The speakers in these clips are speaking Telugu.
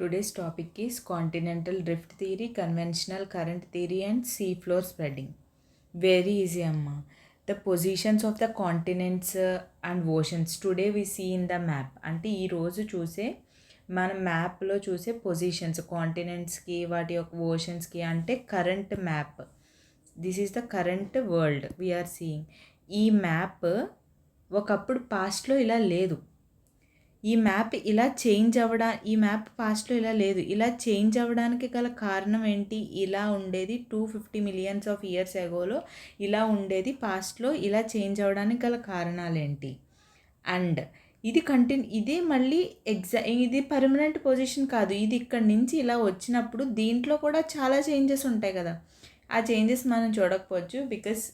Today's topic is continental drift theory, conventional current theory, and seafloor spreading. Very easy, Amma. The positions of the continents and oceans today we see in the map. అంటే ఈ రోజు చూసే మన మ్యాప్లో చూసే పొజిషన్స్ కాంటినెంట్స్కి వాటి యొక్క ఓషన్స్కి అంటే current map. This is the current world we're seeing. ఈ మ్యాప్ ఒకప్పుడు పాస్ట్లో ఇలా లేదు. ఈ మ్యాప్ పాస్ట్లో ఇలా లేదు. ఇలా చేంజ్ అవ్వడానికి గల కారణం ఏంటి? ఇలా ఉండేది 250 మిలియన్స్ ఆఫ్ ఇయర్స్ ఎగోలో ఇలా ఉండేది, పాస్ట్లో ఇలా చేంజ్ అవ్వడానికి గల కారణాలేంటి? అండ్ ఇదే మళ్ళీ ఇది పర్మనెంట్ పొజిషన్ కాదు. ఇది ఇక్కడి నుంచి ఇలా వచ్చినప్పుడు దీంట్లో కూడా చాలా చేంజెస్ ఉంటాయి కదా. ఆ చేంజెస్ మనం చూడకపోవచ్చు బికాస్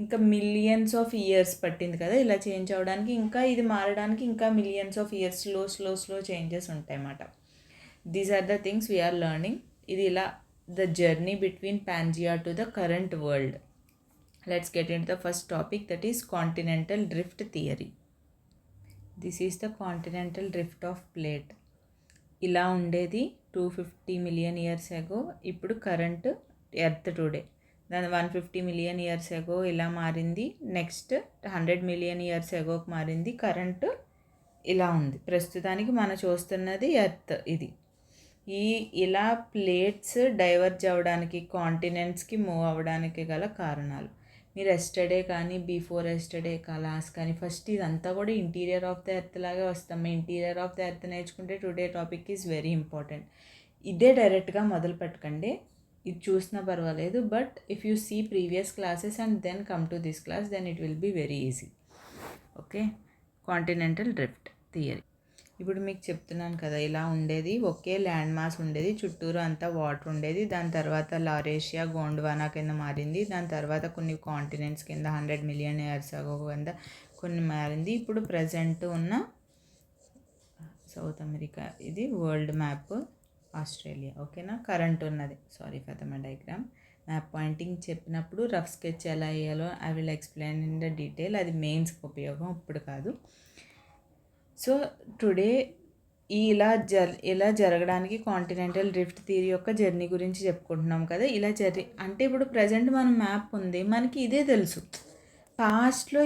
ఇంకా మిలియన్స్ ఆఫ్ ఇయర్స్ పట్టింది కదా ఇలా చేంజ్ అవ్వడానికి. ఇంకా ఇది మారడానికి ఇంకా millions of years slow changes ఉంటాయి అన్నమాట. These are the things we're learning. ఇది ఇలా the journey between Pangaea to the current world. Let's get into the first topic, that is continental drift theory. This is the continental drift of plate. ఇలా ఉండేది 250 మిలియన్ ఇయర్స్ ఎగో. ఇప్పుడు కరెంట్ ఎర్త్ టుడే. దాని 150 మిలియన్ ఇయర్స్ ఎగో ఇలా మారింది. నెక్స్ట్ 100 మిలియన్ ఇయర్స్ ఎగోకి మారింది. కరెంటు ఇలా ఉంది. ప్రస్తుతానికి మనం చూస్తున్నది ఎర్త్. ఇది ఇలా ప్లేట్స్ డైవర్జ్ అవ్వడానికి, కాంటినెంట్స్కి మూవ్ అవ్వడానికి గల కారణాలు. మీరు ఎస్టర్డే కానీ బిఫోర్ ఎస్టర్డే క్లాస్ కానీ ఫస్ట్ ఇదంతా కూడా ఇంటీరియర్ ఆఫ్ ద ఎర్త్ లాగే వస్తాం. ఇంటీరియర్ ఆఫ్ ద ఎర్త్ నేర్చుకుంటే today topic is very important. ఇదే డైరెక్ట్గా మొదలు పెట్టకండి, ఇది చూసినా పర్వాలేదు. But if you see previous classes and then come to this class, then it will be very easy. Okay, continental drift theory. ఇప్పుడు మీకు చెప్తున్నాను కదా, ఇలా ఉండేది, ఒకే ల్యాండ్ మాస్ ఉండేది, చుట్టూరు అంతా వాటర్ ఉండేది. దాని తర్వాత లారేషియా గోండ్వానా కింద మారింది. దాని తర్వాత కొన్ని కాంటినెంట్స్ కింద 100 మిలియన్ ఇయర్స్ అగో కింద కొన్ని మారింది. ఇప్పుడు ప్రజెంట్ ఉన్న సౌత్ అమెరికా, ఇది వరల్డ్ మ్యాప్, ఆస్ట్రేలియా. ఓకేనా, కరెంట్ ఉన్నది. Sorry for the my diagram. Map pointing చెప్పినప్పుడు రఫ్ స్కెచ్ ఎలా వేయాలో I will explain in the detail. అది మెయిన్స్కి ఉపయోగం, ఇప్పుడు కాదు. సో టుడే ఇలా జరగడానికి కాంటినెంటల్ డ్రిఫ్ట్ థియరీ యొక్క జర్నీ గురించి చెప్పుకుంటున్నాం కదా. అంటే ఇప్పుడు ప్రజెంట్ మన మ్యాప్ ఉంది, మనకి ఇదే తెలుసు. పాస్ట్లో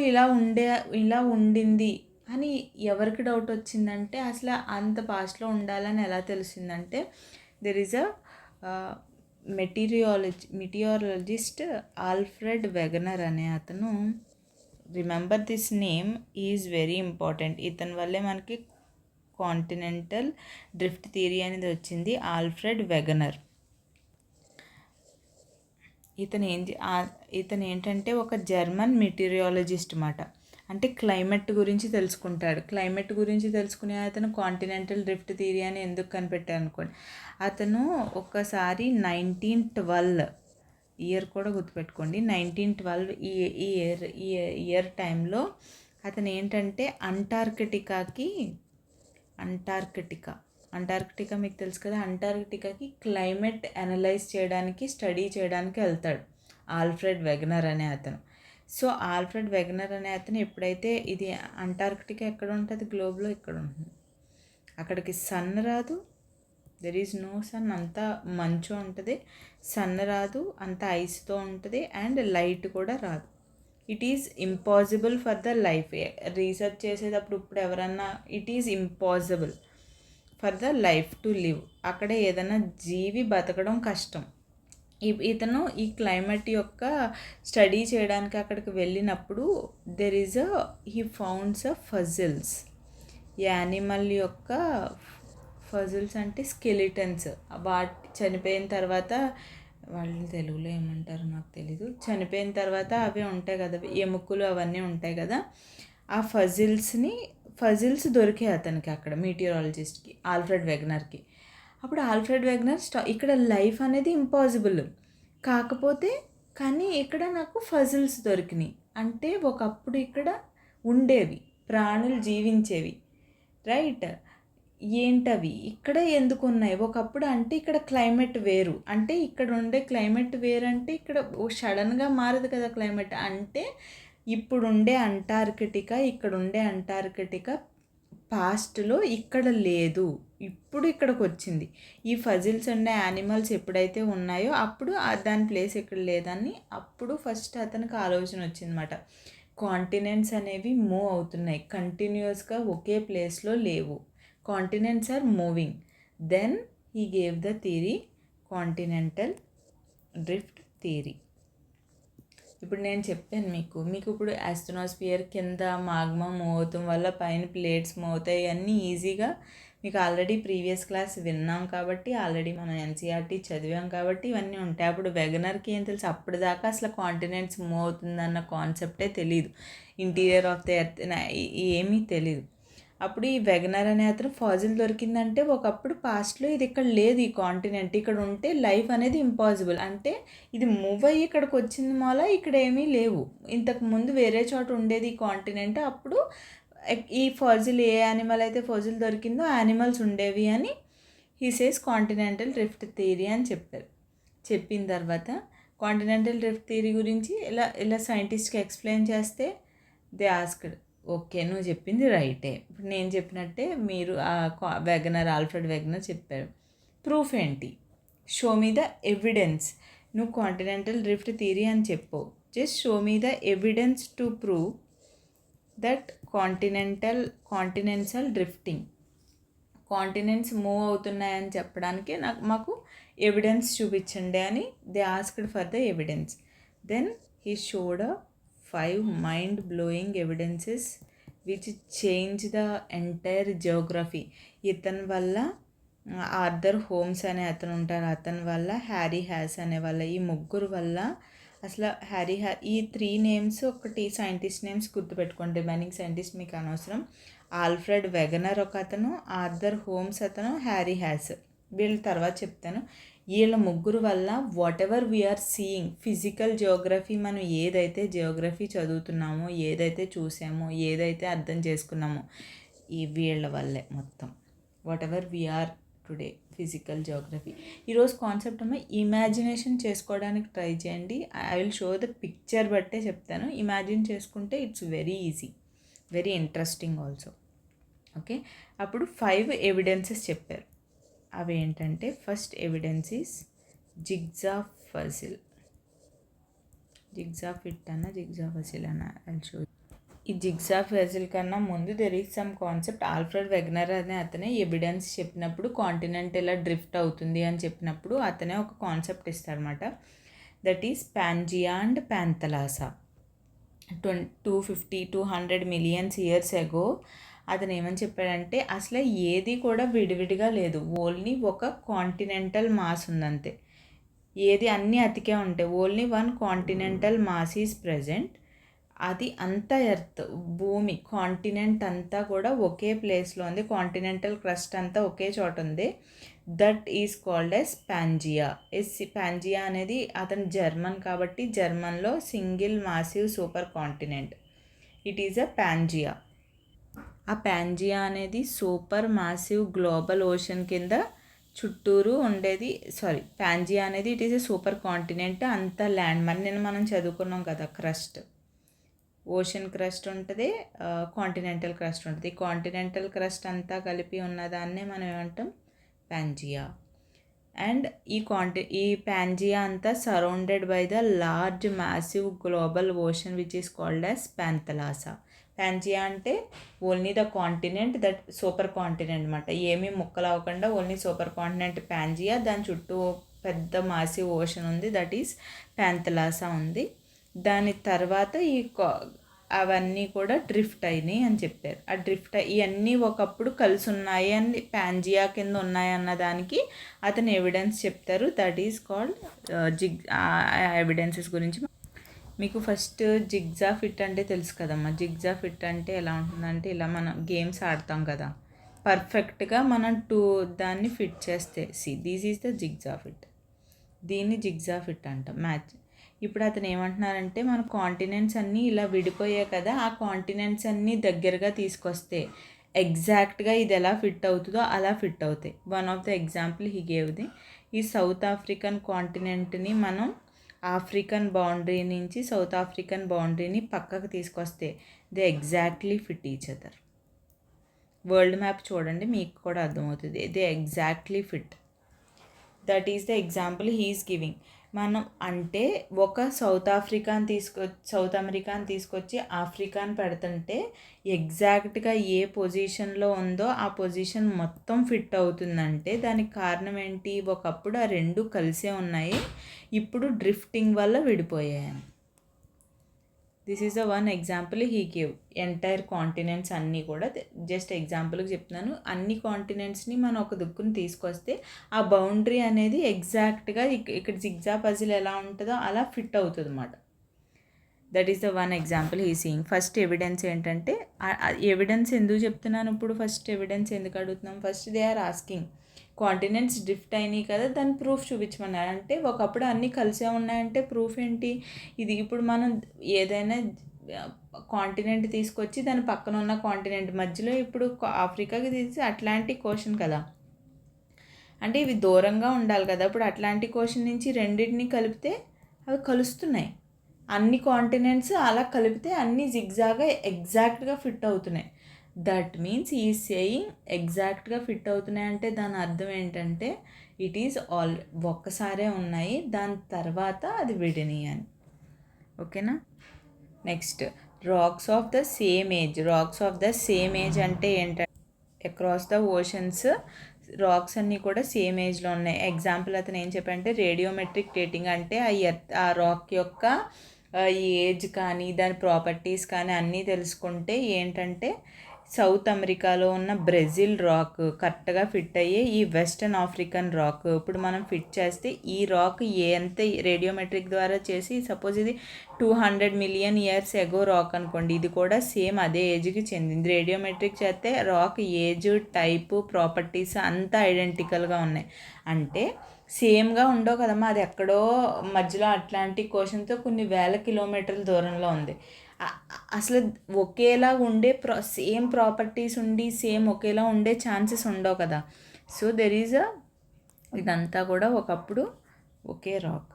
ఇలా ఉండింది అని ఎవరికి డౌట్ వచ్చిందంటే, అసలు అంత పాస్ట్లో ఉండాలని ఎలా తెలిసిందంటే, there is a meteorologist Alfred Wegener అనే అతను, remember this name is very important. ఇతని వల్లే మనకి కాంటినెంటల్ డ్రిఫ్ట్ థియరీ అనేది వచ్చింది. Alfred Wegener. ఇతను ఏంటంటే ఒక జర్మన్ మెటీరియాలజిస్ట్ మాట. అంటే క్లైమేట్ గురించి తెలుసుకుంటాడు. క్లైమేట్ గురించి తెలుసుకునే అతను కాంటినెంటల్ డ్రిఫ్ట్ థియరీ అని ఎందుకు కనిపెట్టారు అనుకోండి. అతను ఒకసారి 1912 ఇయర్ కూడా గుర్తుపెట్టుకోండి, 1912 ఈ ఇయర్ టైంలో అతను ఏంటంటే అంటార్కిటికా మీకు తెలుసు కదా, అంటార్కిటికాకి క్లైమేట్ అనలైజ్ చేయడానికి, స్టడీ చేయడానికి వెళ్తాడు ఆల్ఫ్రెడ్ వెగనర్ అనే అతను. సో ఆల్ఫ్రెడ్ వెగనర్ అనే అతను ఎప్పుడైతే, ఇది అంటార్కిటికా ఎక్కడ ఉంటుంది గ్లోబ్లో, ఇక్కడ ఉంటుంది. అక్కడికి సన్ రాదు, దెర్ ఈజ్ నో సన్, అంతా మంచు ఉంటుంది. సన్ రాదు, అంతా ఐస్తో ఉంటుంది. అండ్ లైట్ కూడా రాదు. It is impossible for the life. Research చేసేటప్పుడు ఇప్పుడు ఎవరన్నా, it is impossible for the life to live. అక్కడ ఏదైనా జీవి బతకడం కష్టం. ఇతను ఈ క్లైమేట్ యొక్క స్టడీ చేయడానికి అక్కడికి వెళ్ళినప్పుడు హీ ఫౌండ్స్ ఫజిల్స్. ఈ యానిమల్ యొక్క ఫజిల్స్ అంటే స్కెలిటన్స్. చనిపోయిన తర్వాత, వాళ్ళు తెలుగులో ఏమంటారు నాకు తెలీదు, చనిపోయిన తర్వాత అవి ఉంటాయి కదా, ఎముకలు అవన్నీ ఉంటాయి కదా, ఆ ఫజిల్స్ దొరికాయి అతనికి అక్కడ, మెటీరియాలజిస్ట్కి, ఆల్ఫ్రెడ్ వెగనర్కి. అప్పుడు ఆల్ఫ్రెడ్ వెగనర్ ఇక్కడ లైఫ్ అనేది ఇంపాసిబుల్ కానీ ఇక్కడ నాకు ఫజిల్స్ దొరికినాయి. అంటే ఒకప్పుడు ఇక్కడ ఉండేవి, ప్రాణులు జీవించేవి, రైట్? ఏంటవి ఇక్కడ ఎందుకు ఉన్నాయి ఒకప్పుడు? అంటే ఇక్కడ క్లైమేట్ వేరు. అంటే ఇక్కడ ఉండే క్లైమేట్ వేరు అంటే ఇక్కడ సడన్గా మారదు కదా క్లైమేట్. అంటే ఇక్కడ ఉండే అంటార్కిటికా పాస్ట్లో ఇక్కడ లేదు. ఇప్పుడు ఇక్కడికి వచ్చింది. ఈ ఫజిల్స్ ఉండే యానిమల్స్ ఎప్పుడైతే ఉన్నాయో అప్పుడు దాని ప్లేస్ ఇక్కడ లేదని అప్పుడు ఫస్ట్ అతనికి ఆలోచన వచ్చిందన్నమాట. కాంటినెంట్స్ అనేవి మూవ్ అవుతున్నాయి, కంటిన్యూస్గా ఒకే ప్లేస్లో లేవు. Continents are moving. Then he gave the theory continental drift theory. ఇప్పుడు నేను చెప్పాను మీకు ఇప్పుడు ఆస్ట్రోనాస్ఫియర్ కింద మాగ్మా మూవ్ అవటం వల్ల పైన ప్లేట్స్ మూవ్ అవుతాయి, అన్నీ ఈజీగా మీకు ఆల్రెడీ ప్రీవియస్ క్లాస్ విన్నాం కాబట్టి, ఆల్రెడీ మనం ఎన్సీఆర్టీ చదివాం కాబట్టి ఇవన్నీ ఉంటాయి. అప్పుడు వెగనర్కి ఏం తెలుసు, అప్పటిదాకా అసలు కాంటినెంట్స్ మూవ్ అవుతుందన్న కాన్సెప్టే తెలియదు, ఇంటీరియర్ ఆఫ్ ద ఎర్త్ ఏమీ తెలియదు. అప్పుడు ఈ వెగనర్ అనే అతను ఫాజిల్ దొరికిందంటే ఒకప్పుడు పాస్ట్లో ఇది ఇక్కడ లేదు, ఈ కాంటినెంట్ ఇక్కడ ఉంటే లైఫ్ అనేది ఇంపాసిబుల్. అంటే ఇది మూవ్ అయ్యి ఇక్కడికి వచ్చింది మూల ఇక్కడ ఏమీ లేవు, ఇంతకు ముందు వేరే చోట ఉండేది ఈ కాంటినెంట్. అప్పుడు ఈ ఫాజిల్ ఏ యానిమల్ అయితే ఫాజిల్ దొరికిందో యానిమల్స్ ఉండేవి అని he says continental drift theory అని చెప్పారు. చెప్పిన తర్వాత కాంటినెంటల్ డ్రిఫ్ట్ థియరీ గురించి ఇలా సైంటిస్ట్కి ఎక్స్ప్లెయిన్ చేస్తే దే ఆస్క్డ్, ఓకే నువ్వు చెప్పింది రైటే, ఇప్పుడు నేను చెప్పినట్టే మీరు వెగనర్ ఆల్ఫ్రెడ్ వెగనర్ చెప్పారు, ప్రూఫ్ ఏంటి, షో మీ ద ఎవిడెన్స్. నువ్వు కాంటినెంటల్ డ్రిఫ్ట్ థియరీ అని చెప్పు, just show me the evidence to prove that continents are drifting. Continents move అవుతున్నాయని చెప్పడానికి మాకు ఎవిడెన్స్ చూపించండి అని they asked for the evidence. Then he showed 5 mind-blowing evidences which change the entire geography. ఇతని వల్ల ఆర్థర్ హోమ్స్ అనే అతను ఉంటారు, అతని వల్ల హ్యారీ హ్యాస్ అనే వాళ్ళ, ఈ ముగ్గురు వల్ల అసలు ఈ 3 నేమ్స్ ఒకటి సైంటిస్ట్ నేమ్స్ గుర్తుపెట్టుకోండి, రిమైనింగ్ సైంటిస్ట్ మీకు అనవసరం. ఆల్ఫ్రెడ్ వెగనర్ ఒక అతను, ఆర్థర్ హోమ్స్ అతను, హ్యారీ హ్యాస్, వీళ్ళ తర్వాత చెప్తాను. వీళ్ళ ముగ్గురు వల్ల whatever we're seeing physical geography, మనం ఏదైతే జియోగ్రఫీ చదువుతున్నామో, ఏదైతే చూసామో, ఏదైతే అర్థం చేసుకున్నామో, ఈ వీళ్ళ వల్లే మొత్తం whatever we are today physical geography. ఈరోజు కాన్సెప్ట్ అమ్మ ఇమాజినేషన్ చేసుకోవడానికి ట్రై చేయండి. I will show the picture బట్టే చెప్తాను, ఇమాజిన్ చేసుకుంటే it's very easy, very interesting also. Okay, అప్పుడు 5 ఎవిడెన్సెస్ చెప్పారు. అవి ఏంటంటే first evidence is jigsaw puzzle. Jigsaw fit అన్న జిగ్జా ఫజిల్ అన్న ఐ షో. ఈ జిగ్జా ఫజిల్ కన్నా ముందు there is some concept. Alfred Wegener అనే అతనే ఎవిడెన్స్ చెప్పినప్పుడు కాంటినెంట్ ఎలా డ్రిఫ్ట్ అవుతుంది అని చెప్పినప్పుడు అతనే ఒక కాన్సెప్ట్ ఇస్తారన్నమాట. That is Pangaea and Panthalassa. 200 millions years ago అతను ఏమని చెప్పాడంటే అసలు ఏది కూడా విడివిడిగా లేదు, ఓన్లీ ఒక కాంటినెంటల్ మాస్ ఉందంతే, ఏది అన్నీ అతికే ఉంటాయి, only 1 continental mass is present. అది అంతా ఎర్త్ భూమి కాంటినెంట్ అంతా కూడా ఒకే ప్లేస్లో ఉంది, కాంటినెంటల్ క్రస్ట్ అంతా ఒకే చోట ఉంది. That is called as Pangaea. Pangaea అనేది అతను జర్మన్ కాబట్టి జర్మన్లో single massive super continent, it is a Pangaea. ఆ పాంజియా అనేది సూపర్ మాసివ్ గ్లోబల్ ఓషన్ కింద చుట్టూరు ఉండేది. పాంజియా అనేది it is a super continent, అంతా ల్యాండ్. మనం చదువుకున్నాం కదా, క్రస్ట్, ఓషన్ క్రస్ట్ ఉంటుంది, కాంటినెంటల్ క్రస్ట్ ఉంటుంది. ఈ కాంటినెంటల్ క్రస్ట్ అంతా కలిపి ఉన్నదాన్నే మనం ఏమంటాం, పాంజియా. అండ్ ఈ పాంజియా అంతా surrounded by the large massive global ocean which is called as Panthalassa. Pangaea అంటే only the continent, that super continent అనమాట, ఏమీ ముక్కలు అవ్వకుండా ఓన్లీ సూపర్ కాంటినెంట్ పాంజియా. దాని చుట్టూ పెద్ద మాసివ్ ఓషన్ ఉంది, దట్ ఈస్ ప్యాంథలాసా ఉంది. దాని తర్వాత అవన్నీ కూడా డ్రిఫ్ట్ అయినాయి అని చెప్పారు. ఆ డ్రిఫ్ట్ ఇవన్నీ ఒకప్పుడు కలిసి ఉన్నాయి అని పాంజియా కింద ఉన్నాయి అన్న దానికి అతను ఎవిడెన్స్ చెప్తారు, దట్ ఈస్ కాల్డ్ ఎవిడెన్సెస్ గురించి. మీకు ఫస్ట్ జిగ్జా ఫిట్ అంటే తెలుసు కదమ్మా. జిగ్జా ఫిట్ అంటే ఎలా ఉంటుందంటే, ఇలా మనం గేమ్స్ ఆడతాం కదా, పర్ఫెక్ట్గా మనం దాన్ని ఫిట్ చేస్తే దిస్ ఈజ్ ద జిగ్జా ఫిట్, దీన్ని జిగ్జా ఫిట్ అంటాం. మ్యాచ్. ఇప్పుడు అతను ఏమంటున్నారంటే మన కాంటినెంట్స్ అన్నీ ఇలా విడిపోయాయి కదా, ఆ కాంటినెంట్స్ అన్నీ దగ్గరగా తీసుకొస్తే ఎగ్జాక్ట్గా ఇది ఎలా ఫిట్ అవుతుందో అలా ఫిట్ అవుతాయి. One of the example he gave the, ఈ సౌత్ ఆఫ్రికన్ కాంటినెంట్ని మనం ఆఫ్రికన్ బౌండరీ నుంచి సౌత్ ఆఫ్రికన్ బౌండరీని పక్కకు తీసుకొస్తే they exactly fit each other. World map చూడండి, మీకు కూడా అర్థమవుతుంది. They exactly fit. That is the example he's giving. మనం అంటే ఒక సౌత్ అమెరికాని తీసుకొచ్చి ఆఫ్రికాని పెడుతుంటే ఎగ్జాక్ట్గా ఏ పొజిషన్లో ఉందో ఆ పొజిషన్ మొత్తం ఫిట్ అవుతుందంటే దానికి కారణం ఏంటి? ఒకప్పుడు ఆ రెండు కలిసే ఉన్నాయి, ఇప్పుడు డ్రిఫ్టింగ్ వల్ల విడిపోయాయని. This is the one example he give. Entire continents అన్నీ కూడా జస్ట్ ఎగ్జాంపుల్కి చెప్తున్నాను. అన్ని కాంటినెంట్స్ని మనం ఒక దుక్కుని తీసుకొస్తే ఆ బౌండరీ అనేది ఎగ్జాక్ట్గా ఇక్కడ జిగ్జా పజిల్ ఎలా ఉంటుందో అలా ఫిట్ అవుతుంది అన్నమాట. That is the one example he seeing. First evidence ఏంటంటే, ఎవిడెన్స్ ఎందుకు చెప్తున్నాను ఇప్పుడు, ఫస్ట్ ఎవిడెన్స్ ఎందుకు అడుగుతున్నాం? First they are asking continents drift అయినాయి కదా, దాని ప్రూఫ్ చూపించమన్నారు. అంటే ఒకప్పుడు అన్నీ కలిసే ఉన్నాయంటే ప్రూఫ్ ఏంటి? ఇది ఇప్పుడు మనం ఏదైనా కాంటినెంట్ తీసుకొచ్చి దాని పక్కన ఉన్న కాంటినెంట్ మధ్యలో ఇప్పుడు ఆఫ్రికాకి తీసి అట్లాంటిక్ ఓషన్ కదా, అంటే ఇవి దూరంగా ఉండాలి కదా. ఇప్పుడు అట్లాంటిక్ ఓషన్ నుంచి రెండింటిని కలిపితే అవి కలుస్తున్నాయి. అన్ని కాంటినెంట్స్ అలా కలిపితే అన్నీ జిగ్జాగా ఎగ్జాక్ట్గా ఫిట్ అవుతున్నాయి. దట్ మీన్స్ ఈ సేయింగ్ ఎగ్జాక్ట్గా ఫిట్ అవుతున్నాయి అంటే దాని అర్థం ఏంటంటే ఇట్ ఈజ్ ఒక్కసారే ఉన్నాయి, దాని తర్వాత అది విడినాయి అని. ఓకేనా? Next, rocks of the same age. Rocks of the same age అంటే ఏంటంటే అక్రాస్ ద ఓషన్స్ రాక్స్ అన్నీ కూడా సేమ్ ఏజ్లో ఉన్నాయి. ఎగ్జాంపుల్ అతను ఏం చెప్పంటే రేడియోమెట్రిక్ డేటింగ్ అంటే ఆ రాక్ యొక్క ఏజ్ కానీ దాని ప్రాపర్టీస్ కానీ అన్నీ తెలుసుకుంటే ఏంటంటే సౌత్ అమెరికాలో ఉన్న బ్రెజిల్ రాక్ కరెక్ట్గా ఫిట్ అయ్యే ఈ వెస్టర్న్ ఆఫ్రికన్ రాక్ ఇప్పుడు మనం ఫిట్ చేస్తే ఈ రాక్ ఎంత రేడియోమెట్రిక్ ద్వారా చేసి సపోజ్ ఇది 200 మిలియన్ ఇయర్స్ ఎగో రాక్ అనుకోండి, ఇది కూడా సేమ్ అదే ఏజ్కి చెందింది. రేడియోమెట్రిక్ చేస్తే రాక్ ఏజ్, టైపు, ప్రాపర్టీస్ అంతా ఐడెంటికల్గా ఉన్నాయి. అంటే సేమ్గా ఉండవు కదమ్మా, అది ఎక్కడో మధ్యలో అట్లాంటిక్ ఓషన్తో కొన్ని వేల కిలోమీటర్ల దూరంలో ఉంది. అసలు ఒకేలా ఉండే సేమ్ ప్రాపర్టీస్ ఉండి సేమ్ ఒకేలా ఉండే ఛాన్సెస్ ఉండవు కదా. సో దెర్ ఈజ్ ఇదంతా కూడా ఒకప్పుడు ఒకే రాక్.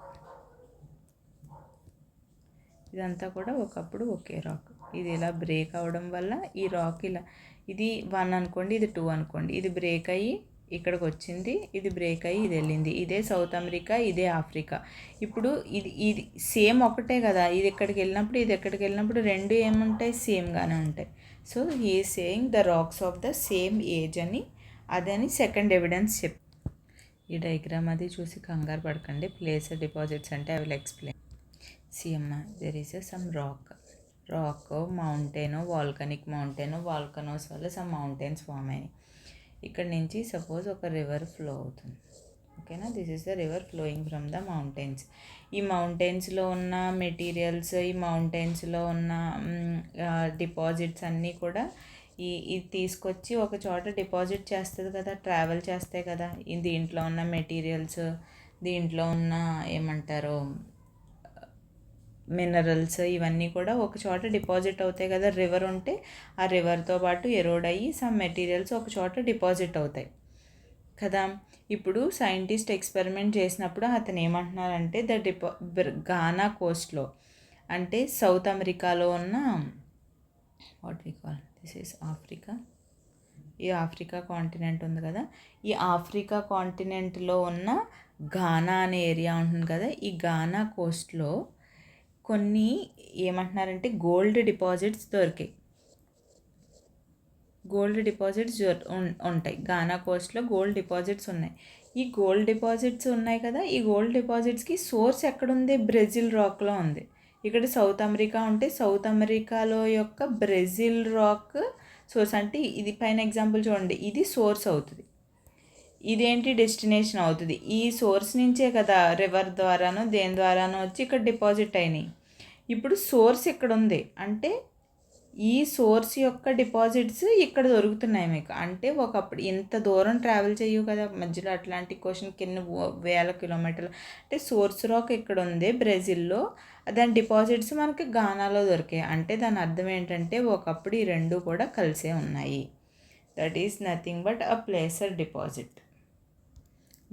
ఇదంతా కూడా ఒకప్పుడు ఒకే రాక్. ఇది ఇలా బ్రేక్ అవ్వడం వల్ల ఈ రాక్ ఇలా, ఇది 1 అనుకోండి, ఇది 2 అనుకోండి, ఇది బ్రేక్ అయ్యి ఇక్కడికి వచ్చింది, ఇది బ్రేక్ అయ్యి ఇది వెళ్ళింది. ఇదే సౌత్ అమెరికా, ఇదే ఆఫ్రికా. ఇప్పుడు ఇది సేమ్ ఒకటే కదా, ఇది ఎక్కడికి వెళ్ళినప్పుడు ఇది ఎక్కడికి వెళ్ళినప్పుడు రెండు ఏముంటాయి? సేమ్గానే ఉంటాయి. So he is saying the rocks of the same age అని, అదని సెకండ్ ఎవిడెన్స్ చెప్. ఈ డయాగ్రామ్ అది చూసి కంగారు పడకండి. ప్లేస్ డిపాజిట్స్ అంటే I will explain. See amma, there is some rock, mountain, volcanic mountain, volcanoes వల్ల సమ్ మౌంటైన్స్ ఫామ్ అయినాయి. ఇక్కడ నుంచి సపోజ్ ఒక రివర్ ఫ్లో అవుతుంది. ఓకేనా? This is the river flowing from the mountains. ఈ మౌంటైన్స్లో ఉన్న మెటీరియల్స్, ఈ మౌంటైన్స్లో ఉన్న డిపాజిట్స్ అన్నీ కూడా ఇది తీసుకొచ్చి ఒక చోట డిపాజిట్ చేస్తుంది కదా, ట్రావెల్ చేస్తాయి కదా. దీంట్లో ఉన్న మెటీరియల్స్, దీంట్లో ఉన్న ఏమంటారు మినరల్స్, ఇవన్నీ కూడా ఒక చోట డిపాజిట్ అవుతాయి కదా. రివర్ ఉంటే ఆ రివర్తో పాటు ఎరోడ్ అయ్యి సమ్ మెటీరియల్స్ ఒక చోట డిపాజిట్ అవుతాయి కదా. ఇప్పుడు సైంటిస్ట్ ఎక్స్పెరిమెంట్ చేసినప్పుడు అతను ఏమంటున్నారంటే గానా కోస్ట్లో అంటే సౌత్ అమెరికాలో ఉన్న what we call this is Africa. ఈ ఆఫ్రికా కాంటినెంట్ ఉంది కదా, ఈ ఆఫ్రికా కాంటినెంట్లో ఉన్న గానా అనే ఏరియా ఉంటుంది కదా, ఈ గానా కోస్ట్లో కొన్ని ఏమంటున్నారంటే గోల్డ్ డిపాజిట్స్ దొరికాయి. గోల్డ్ డిపాజిట్స్ ఉంటాయి గానా కోస్ట్లో, గోల్డ్ డిపాజిట్స్ ఉన్నాయి. ఈ గోల్డ్ డిపాజిట్స్ ఉన్నాయి కదా, ఈ గోల్డ్ డిపాజిట్స్కి సోర్స్ ఎక్కడుంది? బ్రెజిల్ రాక్లో ఉంది. ఇక్కడ సౌత్ అమెరికా ఉంటే సౌత్ అమెరికాలో యొక్క బ్రెజిల్ రాక్ సోర్స్. అంటే ఇది పైన ఎగ్జాంపుల్ చూడండి, ఇది సోర్స్ అవుతుంది, ఇదేంటి డెస్టినేషన్ అవుతుంది. ఈ సోర్స్ నుంచే కదా రివర్ ద్వారానో దేని ద్వారానో వచ్చి ఇక్కడ డిపాజిట్ అయినాయి. ఇప్పుడు సోర్స్ ఇక్కడ ఉంది అంటే ఈ సోర్స్ యొక్క డిపాజిట్స్ ఇక్కడ దొరుకుతున్నాయి మీకు. అంటే ఒకప్పుడు ఇంత దూరం ట్రావెల్ చేయవు కదా మధ్యలో అట్లాంటిక్ ఓషన్ కింద వేల కిలోమీటర్లు. అంటే సోర్స్ రాక్ ఇక్కడ ఉంది బ్రెజిల్లో, దాని డిపాజిట్స్ మనకి గానాలో దొరికాయి. అంటే దాని అర్థం ఏంటంటే ఒకప్పుడు ఈ రెండు కూడా కలిసే ఉన్నాయి. That is nothing but a pleasure deposit.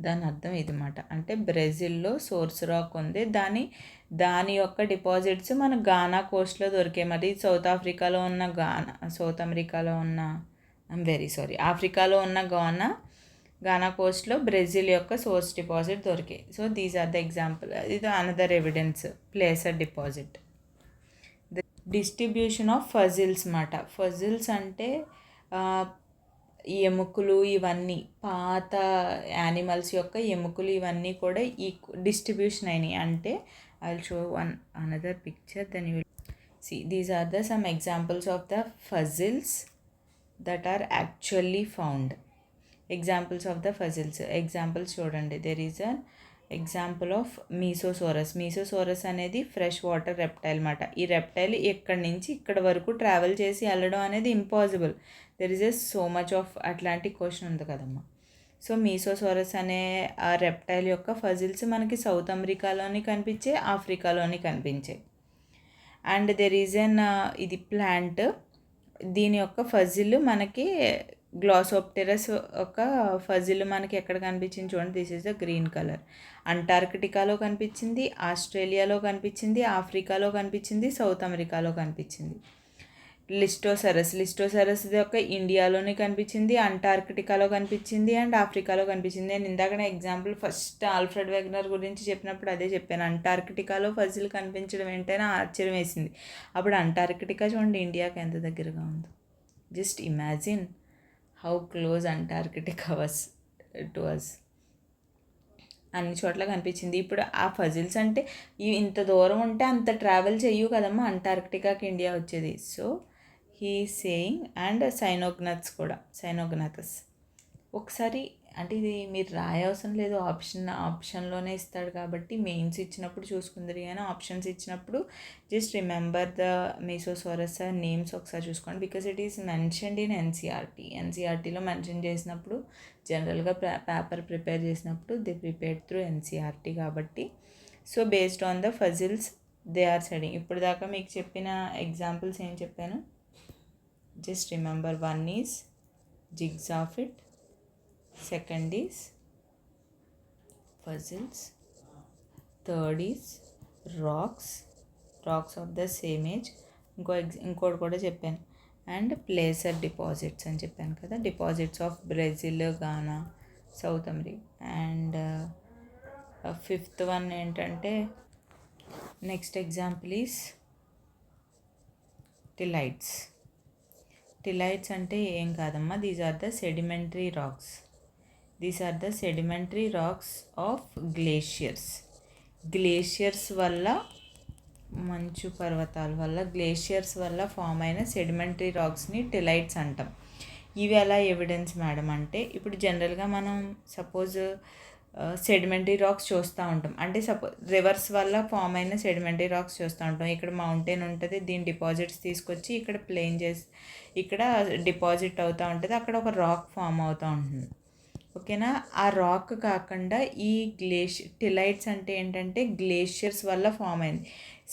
దాని అర్థం ఇదన్నమాట. అంటే బ్రెజిల్లో సోర్స్ రాక్ ఉంది, దాని యొక్క డిపాజిట్స్ మన గానా కోస్ట్లో దొరికాయి. మరి సౌత్ అమెరికాలో ఉన్న ఐఎమ్ వెరీ సారీ, ఆఫ్రికాలో ఉన్న గానా కోస్ట్లో బ్రెజిల్ యొక్క సోర్స్ డిపాజిట్ దొరికాయి. So these are the example. ఇది another evidence, pleasure deposit. Distribution of puzzles మాట. ఫజిల్స్ అంటే ఎముకలు, ఇవన్నీ పాత యానిమల్స్ యొక్క ఎముకలు ఇవన్నీ కూడా ఈ డిస్ట్రిబ్యూషన్ అయినాయి. అంటే I will show another picture, then you will see. These are the some examples of the fossils that are actually found. Examples of the fossils, examples చూడండి. There is an example of Mesosaurus. Mesosaurus అనేది ఫ్రెష్ వాటర్ రెప్టైల్ మాట. ఈ రెప్టైల్ ఇక్కడి నుంచి ఇక్కడ వరకు ట్రావెల్ చేసి వెళ్ళడం అనేది impossible. There is a so much of Atlantic question ఉంది కదమ్మా. సో మీసోసోరస్ అనే ఆ రెప్టైల్ యొక్క ఫజిల్స్ మనకి సౌత్ అమెరికాలోని కనిపించే, ఆఫ్రికాలోని కనిపించాయి. అండ్ దెర్ ఈజ్ ఎన్ ఇది ప్లాంట్, దీని యొక్క ఫజిల్ మనకి గ్లాసోప్టెరస్ ఒక ఫజిల్ మనకి ఎక్కడ కనిపించింది చూడండి. This is the green colour. అంటార్కిటికాలో కనిపించింది, ఆస్ట్రేలియాలో కనిపించింది, ఆఫ్రికాలో కనిపించింది, సౌత్ అమెరికాలో కనిపించింది. లిస్టోసరస్ యొక్క ఇండియాలోనే కనిపించింది, అంటార్కిటికాలో కనిపించింది, అండ్ ఆఫ్రికాలో కనిపించింది. నేను ఇందాకనే ఎగ్జాంపుల్ ఫస్ట్ ఆల్ఫ్రెడ్ వెగ్నర్ గురించి చెప్పినప్పుడు అదే చెప్పాను. అంటార్కిటికాలో ఫజిల్ కనిపించడం ఏంటైనా ఆశ్చర్యం వేసింది. అప్పుడు అంటార్కిటికా చూడండి ఇండియాకి ఎంత దగ్గరగా ఉందో. Just imagine how close Antarctica was to us. అన్ని చోట్ల కనిపించింది. ఇప్పుడు ఆ ఫజిల్స్ అంటే ఇంత దూరం ఉంటే అంత ట్రావెల్ చెయ్యు కదమ్మా అంటార్కిటికాకి ఇండియా వచ్చేది. So he saying. అండ్ సైనోగ్నాథస్ ఒకసారి అంటే ఇది మీరు రాయవసరం లేదు, ఆప్షన్లోనే ఇస్తాడు కాబట్టి మెయిన్స్ ఇచ్చినప్పుడు చూసుకుందరు. కానీ ఆప్షన్స్ ఇచ్చినప్పుడు just remember the Mesosaurus names ఒకసారి చూసుకోండి. Because it is mentioned in ఎన్సీఆర్టీలో మెన్షన్ చేసినప్పుడు జనరల్గా పేపర్ ప్రిపేర్ చేసినప్పుడు దే ప్రిపేర్డ్ త్రూ ఎన్సీఆర్టీ కాబట్టి. So based on the fossils they are studying. ఇప్పుడు దాకా మీకు చెప్పిన ఎగ్జాంపుల్స్ ఏం చెప్పాను just remember. 1 is jigsaw fit, second is puzzles, third is rocks of the same age. ఇంకోటి కూడా చెప్పాను. అండ్ ప్లేసర్ డిపాజిట్స్ అని చెప్పాను కదా, deposits of Brazil, Ghana, South America. And fifth one ఏంటంటే next example is tillites. Tillites అంటే ఏం కాదమ్మా, these are the sedimentary rocks of glaciers వల్ల, మంచు పర్వతాల వల్ల, గ్లేషియర్స్ వల్ల ఫామ్ అయిన సెడిమెంటరీ రాక్స్ని టిలైట్స్ అంటాం. ఇవి ఎలా ఎవిడెన్స్ మేడం అంటే, ఇప్పుడు జనరల్గా మనం సపోజ్ సెడిమెంటరీ రాక్స్ చూస్తూ ఉంటాం. అంటే రివర్స్ వల్ల ఫామ్ అయిన సెడిమెంటరీ రాక్స్ చూస్తూ ఉంటాం. ఇక్కడ మౌంటైన్ ఉంటుంది, దీని డిపాజిట్స్ తీసుకొచ్చి ఇక్కడ ప్లేన్ చేసి ఇక్కడ డిపాజిట్ అవుతూ ఉంటుంది, అక్కడ ఒక రాక్ ఫామ్ అవుతూ ఉంటుంది. ఓకేనా. ఆ రాక్ కాకుండా ఈ టిలైట్స్ అంటే ఏంటంటే గ్లేషియర్స్ వల్ల ఫామ్ అయింది.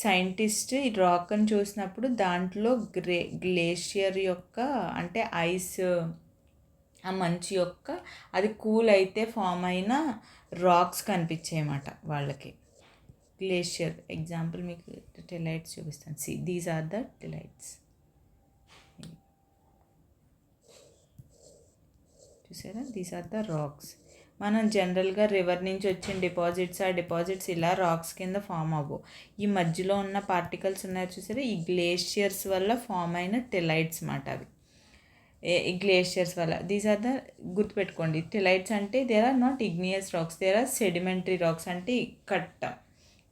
సైంటిస్ట్ ఈ రాక్ని చూసినప్పుడు దాంట్లో గ్లేషియర్ యొక్క అంటే ఐస్, ఆ మంచు యొక్క అది కూల్ అయితే ఫామ్ అయిన రాక్స్ కనిపించాయన్నమాట వాళ్ళకి. గ్లేషియర్ ఎగ్జాంపుల్ మీకు టిలైట్స్ చూపిస్తాను. These are the tillites. చూసారా, దీస్ ఆర్ ద రాక్స్. మనం జనరల్గా రివర్ నుంచి వచ్చిన డిపాజిట్స్, ఆ డిపాజిట్స్ ఇలా రాక్స్ కింద ఫామ్ అవ్వవు. ఈ మధ్యలో ఉన్న పార్టికల్స్ ఉన్నాయి చూసారా, ఈ గ్లేషియర్స్ వల్ల ఫామ్ అయిన టిలైట్స్ మాట అవి. గ్లేషియర్స్ వల్ల. దీస్ ఆర్ ద గుర్తుపెట్టుకోండి, టిలైట్స్ అంటే there are not igneous rocks, there are sedimentary rocks. అంటే కట్ట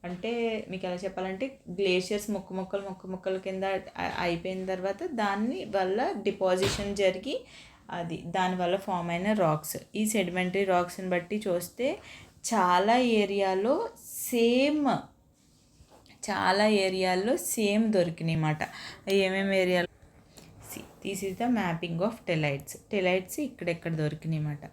అంటే మీకు ఎలా చెప్పాలంటే గ్లేషియర్స్ ముక్కల కింద అయిపోయిన తర్వాత దాని వల్ల డిపాజిషన్ జరిగి అది దానివల్ల ఫామ్ అయిన రాక్స్. ఈ సెడిమెంటరీ రాక్స్ని బట్టి చూస్తే చాలా ఏరియాలో సేమ్ దొరికినాయి అన్నమాట. ఏమేమి ఏరియాలో this is the mapping of tillites ఇక్కడెక్కడ దొరికినాయి అన్నమాట.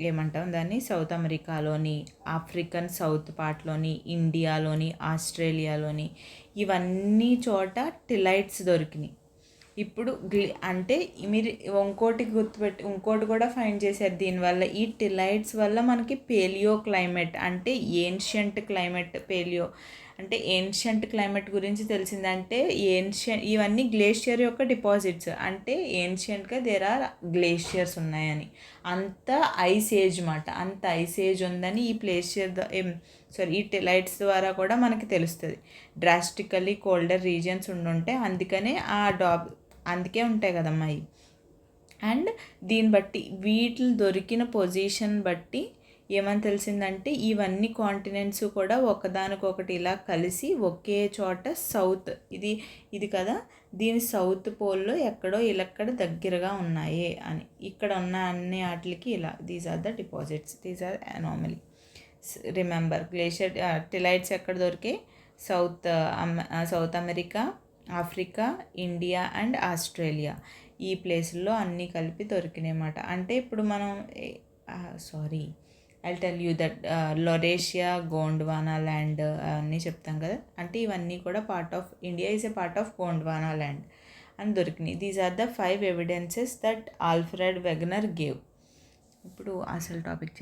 ఏమంటాం దాన్ని, సౌత్ అమెరికాలోని, ఆఫ్రికన్ సౌత్ పార్ట్లోని, ఇండియాలోని, ఆస్ట్రేలియాలోని, ఇవన్నీ చోట టిలైట్స్ దొరికినాయి. ఇప్పుడు అంటే మీరు ఇంకోటి కూడా ఫైండ్ చేశారు దీనివల్ల. ఈ టిలైట్స్ వల్ల మనకి పేలియో క్లైమేట్ అంటే ఏన్షియంట్ క్లైమేట్, పేలియో అంటే ఏన్షియంట్ క్లైమేట్ గురించి తెలిసిందంటే ఇవన్నీ గ్లేషియర్ యొక్క డిపాజిట్స్, అంటే ఏన్షియంట్గా దేర్ ఆర్ గ్లేషియర్స్ ఉన్నాయని, అంత ఐస్ ఏజ్ మాట, అంత ఐస్ ఏజ్ ఉందని ఈ ఈ టెలైట్స్ ద్వారా కూడా మనకి తెలుస్తుంది. డ్రాస్టికల్లీ కోల్డర్ రీజియన్స్ ఉండుంటే అందుకనే అందుకే ఉంటాయి కదమ్మా ఇవి. అండ్ దీన్ని బట్టి వీటిని దొరికిన పొజిషన్ బట్టి ఏమని తెలిసిందంటే ఇవన్నీ కాంటినెంట్స్ కూడా ఒకదానికొకటి ఇలా కలిసి ఒకే చోట ఇది కదా, దీని సౌత్ పోల్లో ఎక్కడో ఇలక్కడ దగ్గరగా ఉన్నాయి అని, ఇక్కడ ఉన్న అన్ని వాటికి ఇలా these are the deposits, these are anomaly. Remember glacier tillites ఎక్కడ దొరికే, South America, Africa, India and Australia, ఈ ప్లేసుల్లో అన్నీ కలిపి దొరికినాయన్నమాట. అంటే ఇప్పుడు మనం I'll tell you that Laurasia, Gondwana land అవన్నీ చెప్తాం కదా, అంటే ఇవన్నీ కూడా part of India, is a part of Gondwana land అని దొరికినాయి. These are the 5 evidences that Alfred Wegener gave. ఇప్పుడు అసలు టాపిక్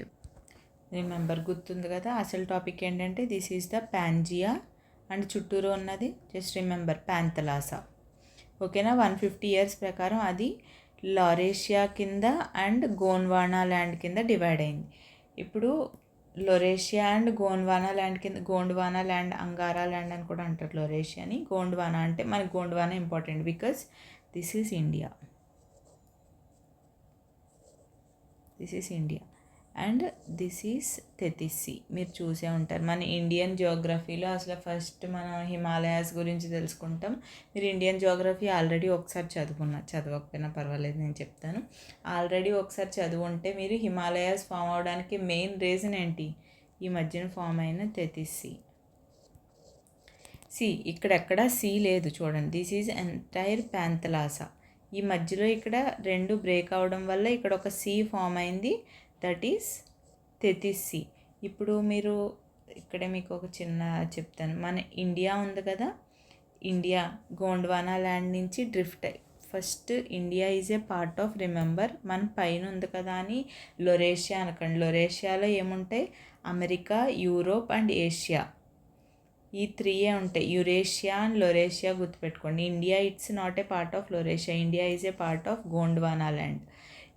రిమెంబర్ గుర్తుంది కదా, అసలు టాపిక్ ఏంటంటే this is the Pangaea and చుట్టూరు ఉన్నది జస్ట్ రిమెంబర్ ప్యాంథలాసా. ఓకేనా, 150 years ప్రకారం అది లొరేషియా కింద అండ్ గోండ్వానా ల్యాండ్ కింద డివైడ్ అయింది. ఇప్పుడు లొరేషియా అండ్ గోండ్వానా ల్యాండ్ కింద, గోండ్వానా ల్యాండ్ అంగారా ల్యాండ్ అని కూడా అంటారు లొరేషియాని. గోండ్వానా అంటే మనకి Gondwana important because this is India and this is Tethys sea. మీరు చూసే ఉంటారు మన ఇండియన్ జియోగ్రఫీలో. అసలు ఫస్ట్ మనం హిమాలయాస్ గురించి తెలుసుకుంటాం. మీరు ఇండియన్ జియోగ్రఫీ ఆల్రెడీ ఒకసారి చదవకపోయినా పర్వాలేదు, నేను చెప్తాను. ఆల్రెడీ ఒకసారి చదువుంటే మీరు హిమాలయాస్ ఫామ్ అవడానికి మెయిన్ రీజన్ ఏంటి, ఈ మధ్యన ఫామ్ అయిన తెతిస్సి. ఇక్కడెక్కడ సి లేదు చూడండి, దిస్ ఈజ్ ఎంటైర్ ప్యాంథలాసా. ఈ మధ్యలో ఇక్కడ 2 బ్రేక్ అవడం వల్ల ఇక్కడ ఒక సి ఫామ్ అయింది, దట్ ఈస్ తెతిస్సి. ఇప్పుడు మీరు ఇక్కడే మీకు ఒక చిన్న చెప్తాను. మన ఇండియా ఉంది కదా, ఇండియా గోండ్వానా ల్యాండ్ నుంచి డ్రిఫ్ట్ అయ్యి, first India is a part of, remember మన పైన ఉంది కదా అని లొరేషియా అనకండి. లొరేషియాలో ఏముంటాయి, అమెరికా, యూరోప్ అండ్ ఏషియా, ఈ 3 ఉంటాయి. యురేషియా అండ్ లొరేషియా గుర్తుపెట్టుకోండి. India it's not a part of Laurasia, India is a part of Gondwana land.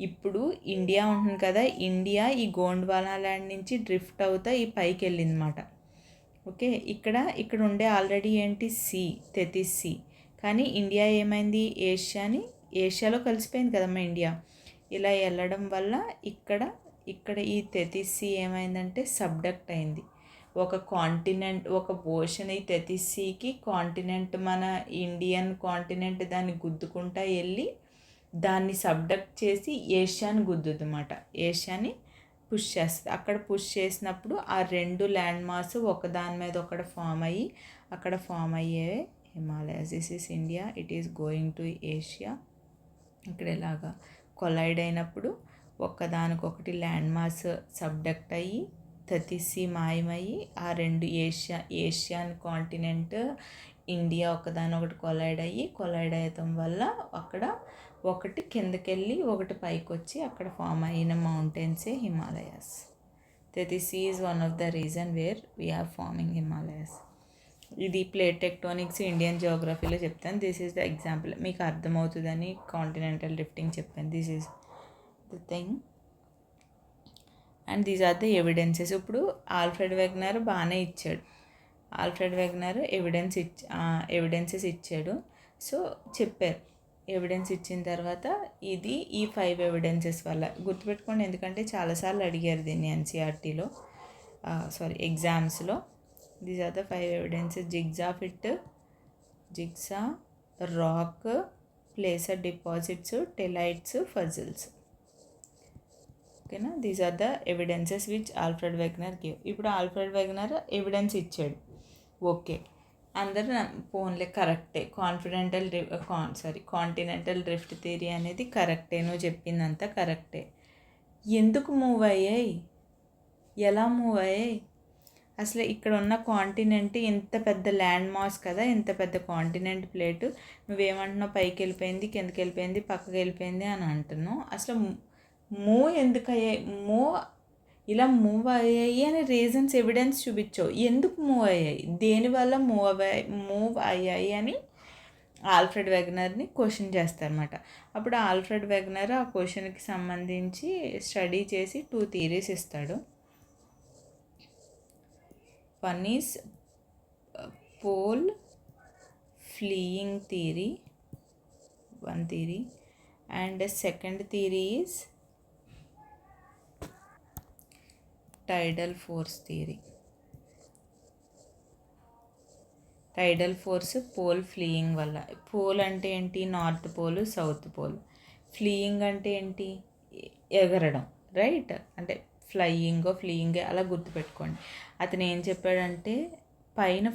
ఇప్పుడు ఇండియా ఉంటుంది కదా, ఇండియా ఈ గోండ్వానా ల్యాండ్ నుంచి డ్రిఫ్ట్ అవుతా ఈ పైకి వెళ్ళిందన్నమాట. ఓకే, ఇక్కడ ఉండే ఆల్రెడీ ఏంటి తెతిస్సి, కానీ ఇండియా ఏమైంది, ఏషియాలో కలిసిపోయింది కదమ్మా ఇండియా. ఇలా వెళ్ళడం వల్ల ఇక్కడ ఈ తెతిస్సి ఏమైందంటే సబ్డక్ట్ అయింది. ఒక కాంటినెంట్, ఒక ఓషన్, ఈ తెతిస్సికి కాంటినెంట్, మన ఇండియన్ కాంటినెంట్ దాన్ని గుద్దుకుంటా వెళ్ళి దాన్ని సబ్డక్ట్ చేసి ఏషియాని గుద్దుద్ది అన్నమాట. ఏషియాని పుష్ చేస్తుంది. అక్కడ పుష్ చేసినప్పుడు ఆ 2 ల్యాండ్ మాస్ ఒకదాని మీద ఒకటి ఫామ్ అయ్యి అక్కడ ఫామ్ అయ్యే Himalayas. This is India, it is going to Asia. ఇక్కడ ఇలాగా కొలైడ్ అయినప్పుడు ఒక్కదానికొకటి ల్యాండ్ మాస్ సబ్డక్ట్ అయ్యి తెతిస్సి మాయమయ్యి ఆ 2 ఏషియన్ కాంటినెంట్, ఇండియా ఒకదానొకటి కొలైడ్ అయ్యటం వల్ల అక్కడ ఒకటి కిందకెళ్ళి ఒకటి పైకి వచ్చి అక్కడ ఫామ్ అయిన మౌంటైన్సే Himalayas. Tethys sea is one of the reason where we are forming Himalayas. ఇది ప్లేట్ టెక్టోనిక్స్ ఇండియన్ జియోగ్రఫీలో చెప్తాను. దిస్ ఈజ్ ద ఎగ్జాంపుల్, మీకు అర్థమవుతుందని కాంటినెంటల్ డ్రిఫ్టింగ్ చెప్పాను. This is the thing and these are the evidences. ఇప్పుడు ఆల్ఫ్రెడ్ వెగనర్ బాగానే ఇచ్చాడు, ఎవిడెన్సెస్ ఇచ్చాడు. సో చెప్పారు, ఎవిడెన్స్ ఇచ్చిన తర్వాత ఈ 5 ఎవిడెన్సెస్ వల్ల గుర్తుపెట్టుకోండి, ఎందుకంటే చాలాసార్లు అడిగారు దీన్ని ఎన్సీఆర్టీలో, ఎగ్జామ్స్లో. These are the 5 evidences: jigsaw, rock, placer deposits, tillites, fossils. ఓకేనా, these are the evidences which Alfred Wegener gave. ఇప్పుడు ఆల్ఫ్రెడ్ వెగనర్ ఎవిడెన్స్ ఇచ్చాడు, ఓకే, అందరూ ఫోన్లే కరెక్టే, కాంటినెంటల్ డ్రిఫ్ట్ థియరీ అనేది కరెక్టే, నువ్వు చెప్పిందంతా కరెక్టే. ఎందుకు మూవ్ అయ్యాయి, ఎలా మూవ్ అయ్యాయి? అసలు ఇక్కడ ఉన్న కాంటినెంట్ ఇంత పెద్ద ల్యాండ్ మాస్ కదా, ఇంత పెద్ద కాంటినెంట్ ప్లేటు, నువ్వేమంటున్నావు పైకి వెళ్ళిపోయింది, కిందకి వెళ్ళిపోయింది, పక్కకి వెళ్ళిపోయింది అని అంటున్నావు. అసలు మూవ్ ఎందుకు అయ్యాయి? ఇలా మూవ్ అయ్యాయి అని రీజన్స్ ఎవిడెన్స్ చూపించావు. ఎందుకు మూవ్ అయ్యాయి, దేనివల్ల మూవ్ అయ్యాయి అని ఆల్ఫ్రెడ్ వెగనర్ని క్వశ్చన్ చేస్తారన్నమాట. అప్పుడు ఆల్ఫ్రెడ్ వెగనర్ ఆ క్వశ్చన్కి సంబంధించి స్టడీ చేసి 2 థియరీస్ ఇస్తాడు. One is pole fleeing theory, one theory, and the second theory is tidal force theory. Tidal force pole fleeing వల్ల. పోల్ అంటే ఏంటి, north pole south pole. Fleeing అంటే ఏంటి, ఎగరడం, రైట్, అంటే ఫ్లీయింగ్ అలా గుర్తుపెట్టుకోండి. అతను ఏం చెప్పాడంటే పైన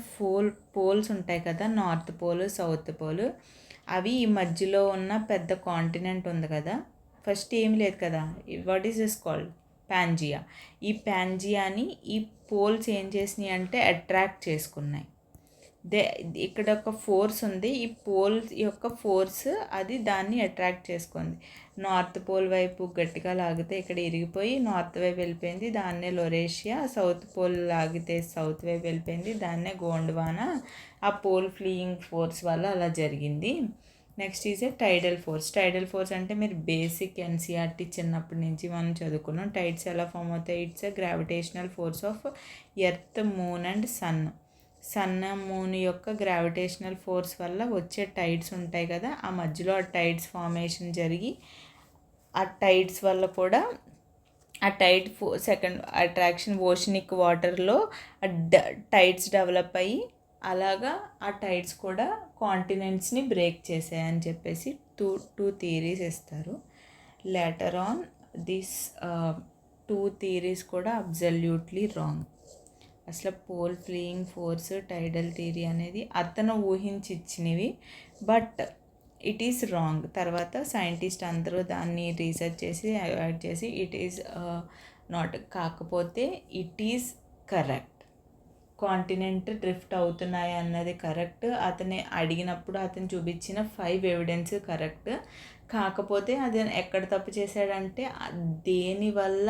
పోల్స్ ఉంటాయి కదా, నార్త్ పోల్ సౌత్ పోల్, అవి ఈ మధ్యలో ఉన్న పెద్ద కాంటినెంట్ ఉంది కదా, ఫస్ట్ ఏమి లేదు కదా, వాట్ ఈస్ దిస్ కాల్డ్, ప్యాంజియా. ఈ ప్యాంజియాని ఈ పోల్స్ ఏం చేసినాయి అంటే అట్రాక్ట్ చేసుకున్నాయి. ఇక్కడ ఒక ఫోర్స్ ఉంది, ఈ పోల్స్ యొక్క ఫోర్స్ అది దాన్ని అట్రాక్ట్ చేసుకుంది. నార్త్ పోల్ వైపు గట్టిగా లాగితే ఇక్కడ ఇరిగిపోయి నార్త్ వైపు వెళ్ళిపోయింది, దాన్నే లొరేషియా. సౌత్ పోల్ లాగితే సౌత్ వైపు వెళ్ళిపోయింది, దాన్నే గోండ్వానా. ఆ పోల్ ఫ్లీయింగ్ ఫోర్స్ వల్ల అలా జరిగింది. Next is a టైడల్ force. టైడల్ force అంటే మీరు బేసిక్ ఎన్సీఆర్టీ చిన్నప్పటి నుంచి మనం చదువుకున్నాం. టైడ్స్ ఎలా ఫామ్ అవుతాయి, it's a gravitational force of earth, moon and sun. Sun moon యొక్క గ్రావిటేషనల్ ఫోర్స్ వల్ల వచ్చే టైడ్స్ ఉంటాయి కదా, ఆ మధ్యలో ఆ టైడ్స్ ఫార్మేషన్ జరిగి ఆ టైడ్స్ వల్ల కూడా ఆ సెకండ్ అట్రాక్షన్ ఓషనిక్ వాటర్లో టైడ్స్ డెవలప్ అయ్యి అలాగా ఆ టైడ్స్ కూడా కాంటినెంట్స్ని బ్రేక్ చేసాయని చెప్పేసి టూ థియరీస్ ఇస్తారు. లేటర్ ఆన్ దిస్ 2 థియరీస్ కూడా అబ్జల్యూట్లీ రాంగ్. అసలు pole fleeing force, tidal theory అనేది అతను ఊహించి ఇచ్చినవి, బట్ ఇట్ ఈస్ రాంగ్. తర్వాత సైంటిస్ట్ అందరూ దాన్ని రీసెర్చ్ చేసి యాడ్ చేసి ఇట్ ఈస్ నాట్, కాకపోతే it is correct. Continent drift అవుతున్నాయి అన్నది కరెక్ట్. అతని అడిగినప్పుడు అతను చూపించిన 5 ఎవిడెన్స్ కరెక్ట్. కాకపోతే అది ఎక్కడ తప్పు చేశాడంటే దేనివల్ల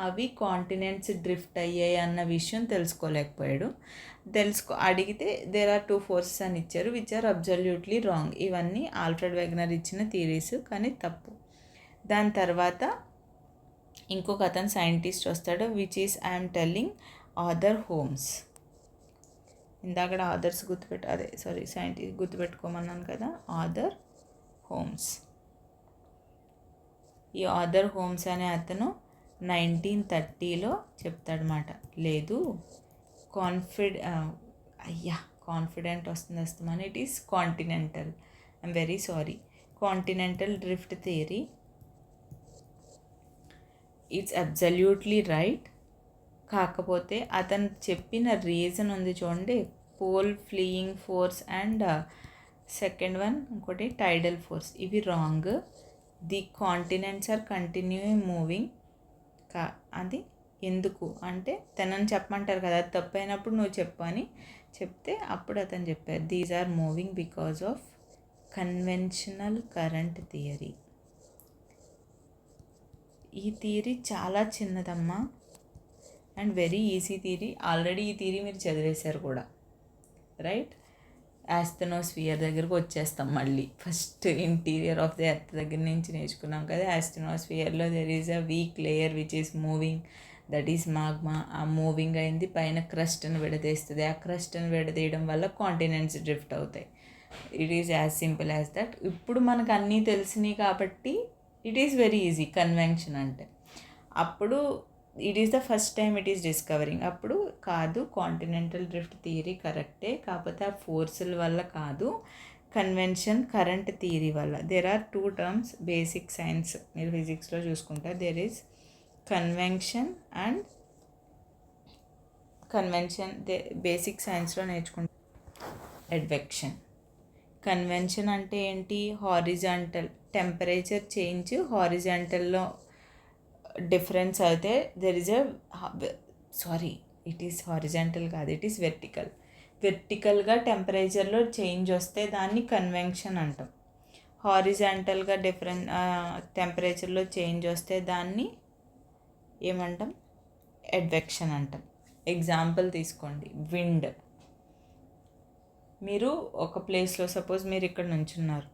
అవి కాంటినెంట్స్ డ్రిఫ్ట్ అయ్యాయి అన్న విషయం తెలుసుకోలేకపోయాడు. అడిగితే దేర్ ఆర్ 2 ఫోర్సెస్ అని ఇచ్చారు, విచ్ ఆర్ అబ్జల్యూట్లీ రాంగ్. ఇవన్నీ ఆల్ఫ్రెడ్ వెగనర్ ఇచ్చిన థియరీస్, కానీ తప్పు. దాని తర్వాత ఇంకొక అతను సైంటిస్ట్ వస్తాడు, which is I'm telling Arthur Holmes. ఇందాక ఆథర్స్ సైంటిస్ట్ గుర్తుపెట్టుకోమన్నాను కదా, ఆథర్ హోమ్స్. ఈ ఆథర్ హోమ్స్ అనే అతను 1930లో చెప్తాడనమాట, లేదు కాన్ఫిడెంట్ వస్తుంది, it is continental, I'm very sorry, continental drift theory, it's absolutely right. కాకపోతే అతను చెప్పిన రీజన్ ఉంది చూడండి, pole fleeing force and second one ఇంకోటి టైడల్ ఫోర్స్, ఇవి రాంగ్. The continents are continuing moving. అది ఎందుకు అంటే తనని చెప్పమంటారు కదా, అది తప్పు అయినప్పుడు నువ్వు చెప్పు అని చెప్తే అప్పుడు అతను చెప్పారు, these are moving because of conventional current theory. ఈ థియరీ చాలా చిన్నదమ్మా and very easy theory. Already ఈ థియరీ మీరు చదివేశారు కూడా, రైట్. యాస్ట్రోస్ఫియర్ దగ్గరకు వచ్చేస్తాం మళ్ళీ. First interior of the earth దగ్గర నుంచి నేర్చుకున్నాం కదా. యాస్ట్రోస్ఫియర్లో there is a weak layer which is moving, that is magma. ఆ మూవింగ్ అయింది పైన క్రస్ట్ని విడదీస్తుంది, ఆ క్రస్ట్ని విడదీయడం వల్ల కాంటినెంట్స్ డ్రిఫ్ట్ అవుతాయి. It is as simple as that. ఇప్పుడు మనకు అన్నీ తెలిసినాయి కాబట్టి it is very easy convention అంటే. అప్పుడు it is the first time it is discovering. అప్పుడు కాదు, కాంటినెంటల్ డ్రిఫ్ట్ థియరీ కరెక్టే, కాకపోతే ఆ ఫోర్సుల వల్ల కాదు, కన్వెన్షన్ కరెంట్ థియరీ వల్ల. There are 2 terms basic science, మీరు ఫిజిక్స్లో చూసుకుంటారు. There is convention and basic సైన్స్లో నేర్చుకుంటారు అడ్వెక్షన్. కన్వెన్షన్ అంటే ఏంటి, హారిజాంటల్ టెంపరేచర్ చేంజ్ హారిజాంటల్లో డిఫరెన్స్ అయితే there is it is horizontal కాదు, ఇట్ ఈస్ వెర్టికల్గా టెంపరేచర్లో చేంజ్ వస్తే దాన్ని కన్వెన్షన్ అంటాం. హారిజాంటల్గా టెంపరేచర్లో చేంజ్ వస్తే దాన్ని ఏమంటాం, అడ్వెక్షన్ అంటాం. ఎగ్జాంపుల్ తీసుకోండి, విండ్. మీరు ఒక ప్లేస్లో, సపోజ్ మీరు ఇక్కడ నుంచున్నారు,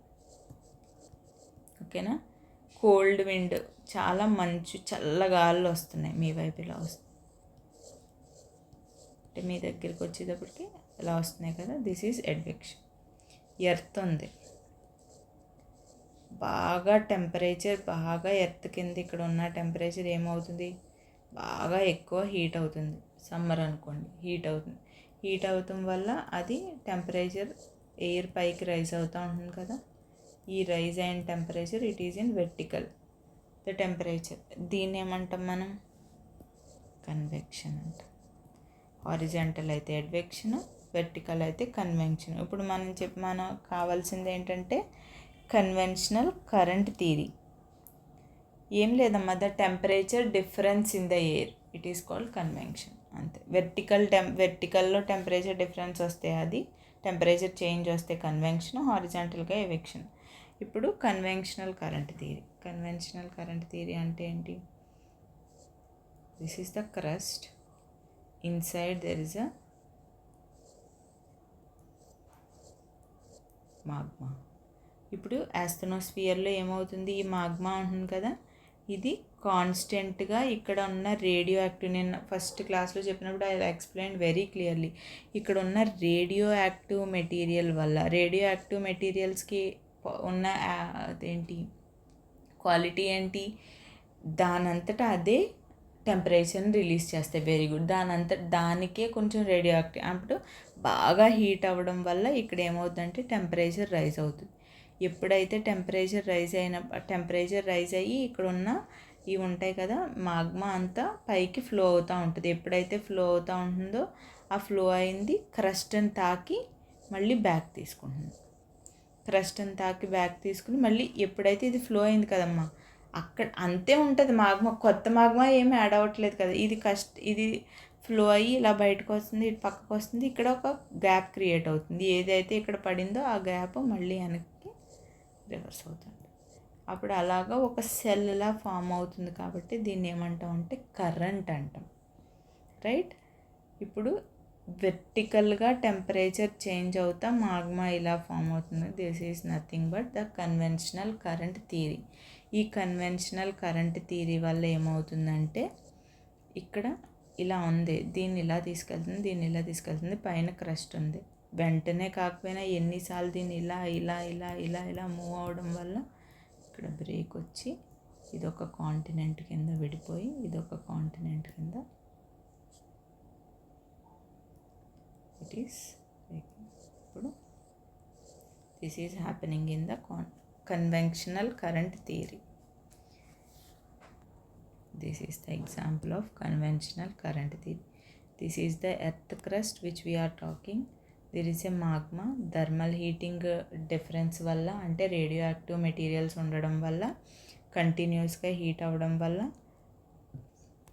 ఓకేనా, కోల్డ్ విండ్, చాలా మంచు చల్లగాళ్ళు వస్తున్నాయి మీ వైపు, ఇలా వస్తున్నాయి అంటే మీ దగ్గరికి వచ్చేటప్పటికి ఇలా వస్తున్నాయి కదా, దిస్ ఈజ్ అడ్వెక్షన్. ఎర్త్ ఉంది, బాగా టెంపరేచర్, బాగా ఎర్త్ కింద ఇక్కడ ఉన్న టెంపరేచర్ ఏమవుతుంది, బాగా ఎక్కువ హీట్ అవుతుంది. సమ్మర్ అనుకోండి, హీట్ అవుతుంది. హీట్ అవటం వల్ల అది టెంపరేచర్, ఎయిర్ పైకి రైజ్ అవుతూ ఉంటుంది కదా, ఈ రైజ్ అయిన temperature it is in vertical the temperature. దీన్ని ఏమంటాం మనం, కన్వెక్షన్ అంటాం. హారిజాంటల్ అయితే అడ్వెక్షన్, వెర్టికల్ అయితే కన్వెక్షన్. ఇప్పుడు మనం కావాల్సింది ఏంటంటే కన్వెన్షనల్ కరెంట్ థియరీ. ఏం లేదమ్మా, the temperature difference in the air, it is called convection, అంతే. వెర్టికల్లో టెంపరేచర్ డిఫరెన్స్ వస్తే అది టెంపరేచర్ చేంజ్ వస్తే కన్వెక్షన్, హారిజాంటల్గా ఎవెక్షన్. ఇప్పుడు conventional current theory. Conventional current theory అంటే ఏంటి, this is the crust, inside there is a magma. ఇప్పుడు ఆస్ట్రోస్ఫియర్లో ఏమవుతుంది, ఈ మాగ్మా ఉంటుంది కదా, ఇది కాన్స్టెంట్గా ఇక్కడ ఉన్న రేడియో యాక్టివ్, నేను ఫస్ట్ క్లాస్లో చెప్పినప్పుడు ఐ ఎక్స్ప్లెయిన్ వెరీ క్లియర్లీ, ఇక్కడ ఉన్న రేడియో యాక్టివ్ మెటీరియల్ వల్ల, రేడియో యాక్టివ్ మెటీరియల్స్కి ఉన్న అదేంటి క్వాలిటీ ఏంటి, దానంతటా అదే టెంపరేచర్ని రిలీజ్ చేస్తాయి. Very good. దానికే కొంచెం రేడియో యాక్టివ్, అప్పుడు బాగా హీట్ అవ్వడం వల్ల ఇక్కడ ఏమవుతుందంటే టెంపరేచర్ రైజ్ అవుతుంది. ఎప్పుడైతే టెంపరేచర్ రైజ్ అయ్యి ఇక్కడ ఉన్న ఇవి ఉంటాయి కదా, మాగ్మా అంతా పైకి ఫ్లో అవుతూ ఉంటుంది. ఎప్పుడైతే ఫ్లో అవుతూ ఉంటుందో ఆ ఫ్లో అయింది క్రస్ట్ని తాకి మళ్ళీ బ్యాక్ తీసుకుంటుంది. క్రస్ట్ని తాకి బ్యాక్ తీసుకుని మళ్ళీ ఎప్పుడైతే ఇది ఫ్లో అయింది కదమ్మా, అక్కడ అంతే ఉంటుంది మాగ్మా, కొత్త మాగ్మా ఏమీ యాడ్ అవ్వట్లేదు కదా, ఇది ఫ్లో అయ్యి ఇలా బయటకు వస్తుంది, ఇటు పక్కకు వస్తుంది, ఇక్కడ ఒక గ్యాప్ క్రియేట్ అవుతుంది. ఏదైతే ఇక్కడ పడిందో ఆ గ్యాప్ మళ్ళీ వెనక్కి రివర్స్ అవుతుంది. అప్పుడు అలాగా ఒక సెల్లా ఫామ్ అవుతుంది. కాబట్టి దీన్ని ఏమంటాం అంటే కరెంట్ అంటాం, రైట్. ఇప్పుడు వెర్టికల్గా టెంపరేచర్ చేంజ్ అవుతా మాగ్మా ఇలా ఫామ్ అవుతుంది. This is nothing but the conventional current theory. ఈ కన్వెన్షనల్ కరెంట్ థియరీ వల్ల ఏమవుతుందంటే ఇక్కడ ఇలా ఉంది, దీన్ని ఇలా తీసుకెళ్తుంది, పైన క్రస్ట్ ఉంది. వెంటనే కాకపోయినా ఎన్నిసార్లు దీన్ని ఇలా ఇలా ఇలా ఇలా ఇలా మూవ్ అవడం వల్ల ఇక్కడ బ్రేక్ వచ్చి ఇదొక కాంటినెంట్ కింద విడిపోయి ఇదొక కాంటినెంట్ కింద ఇట్ ఈస్ బ్రేకింగ్. ఇప్పుడు this is happening in the conventional current theory. This is the example of conventional current theory. This is the earth crust which we are talking. There is a magma, thermal heating difference వల్ల, అంటే రేడియో యాక్టివ్ మెటీరియల్స్ ఉండడం వల్ల, కంటిన్యూస్గా హీట్ అవ్వడం వల్ల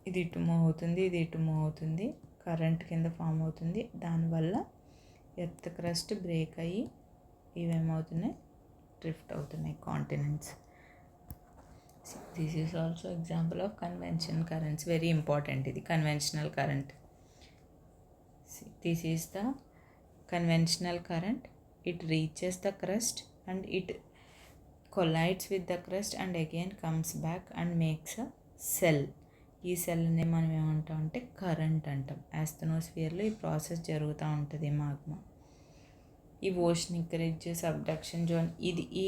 ఇది ఇటు మూవ్ అవుతుంది, ఇది ఇటు మూవ్ అవుతుంది, కరెంట్ కింద ఫామ్ అవుతుంది. దానివల్ల ఎర్త్ క్రస్ట్ బ్రేక్ అయ్యి ఇవేమవుతున్నాయి, డ్రిఫ్ట్ అవుతున్నాయి continents. This is also example of conventional currents. Very important ఇది conventional current. See, this is the conventional current. It reaches the crust and it collides with the crust and again comes back and makes a cell. ఈ సెల్ని మనం ఏమంటాం అంటే కరెంట్ అంటాం. ఆస్ట్రోస్ఫియర్లో ఈ ప్రాసెస్ జరుగుతూ ఉంటుంది. మాగ్మా, ఈ ఓషనిక్ రిడ్జ్, సబ్డక్షన్ జోన్, ఇది ఈ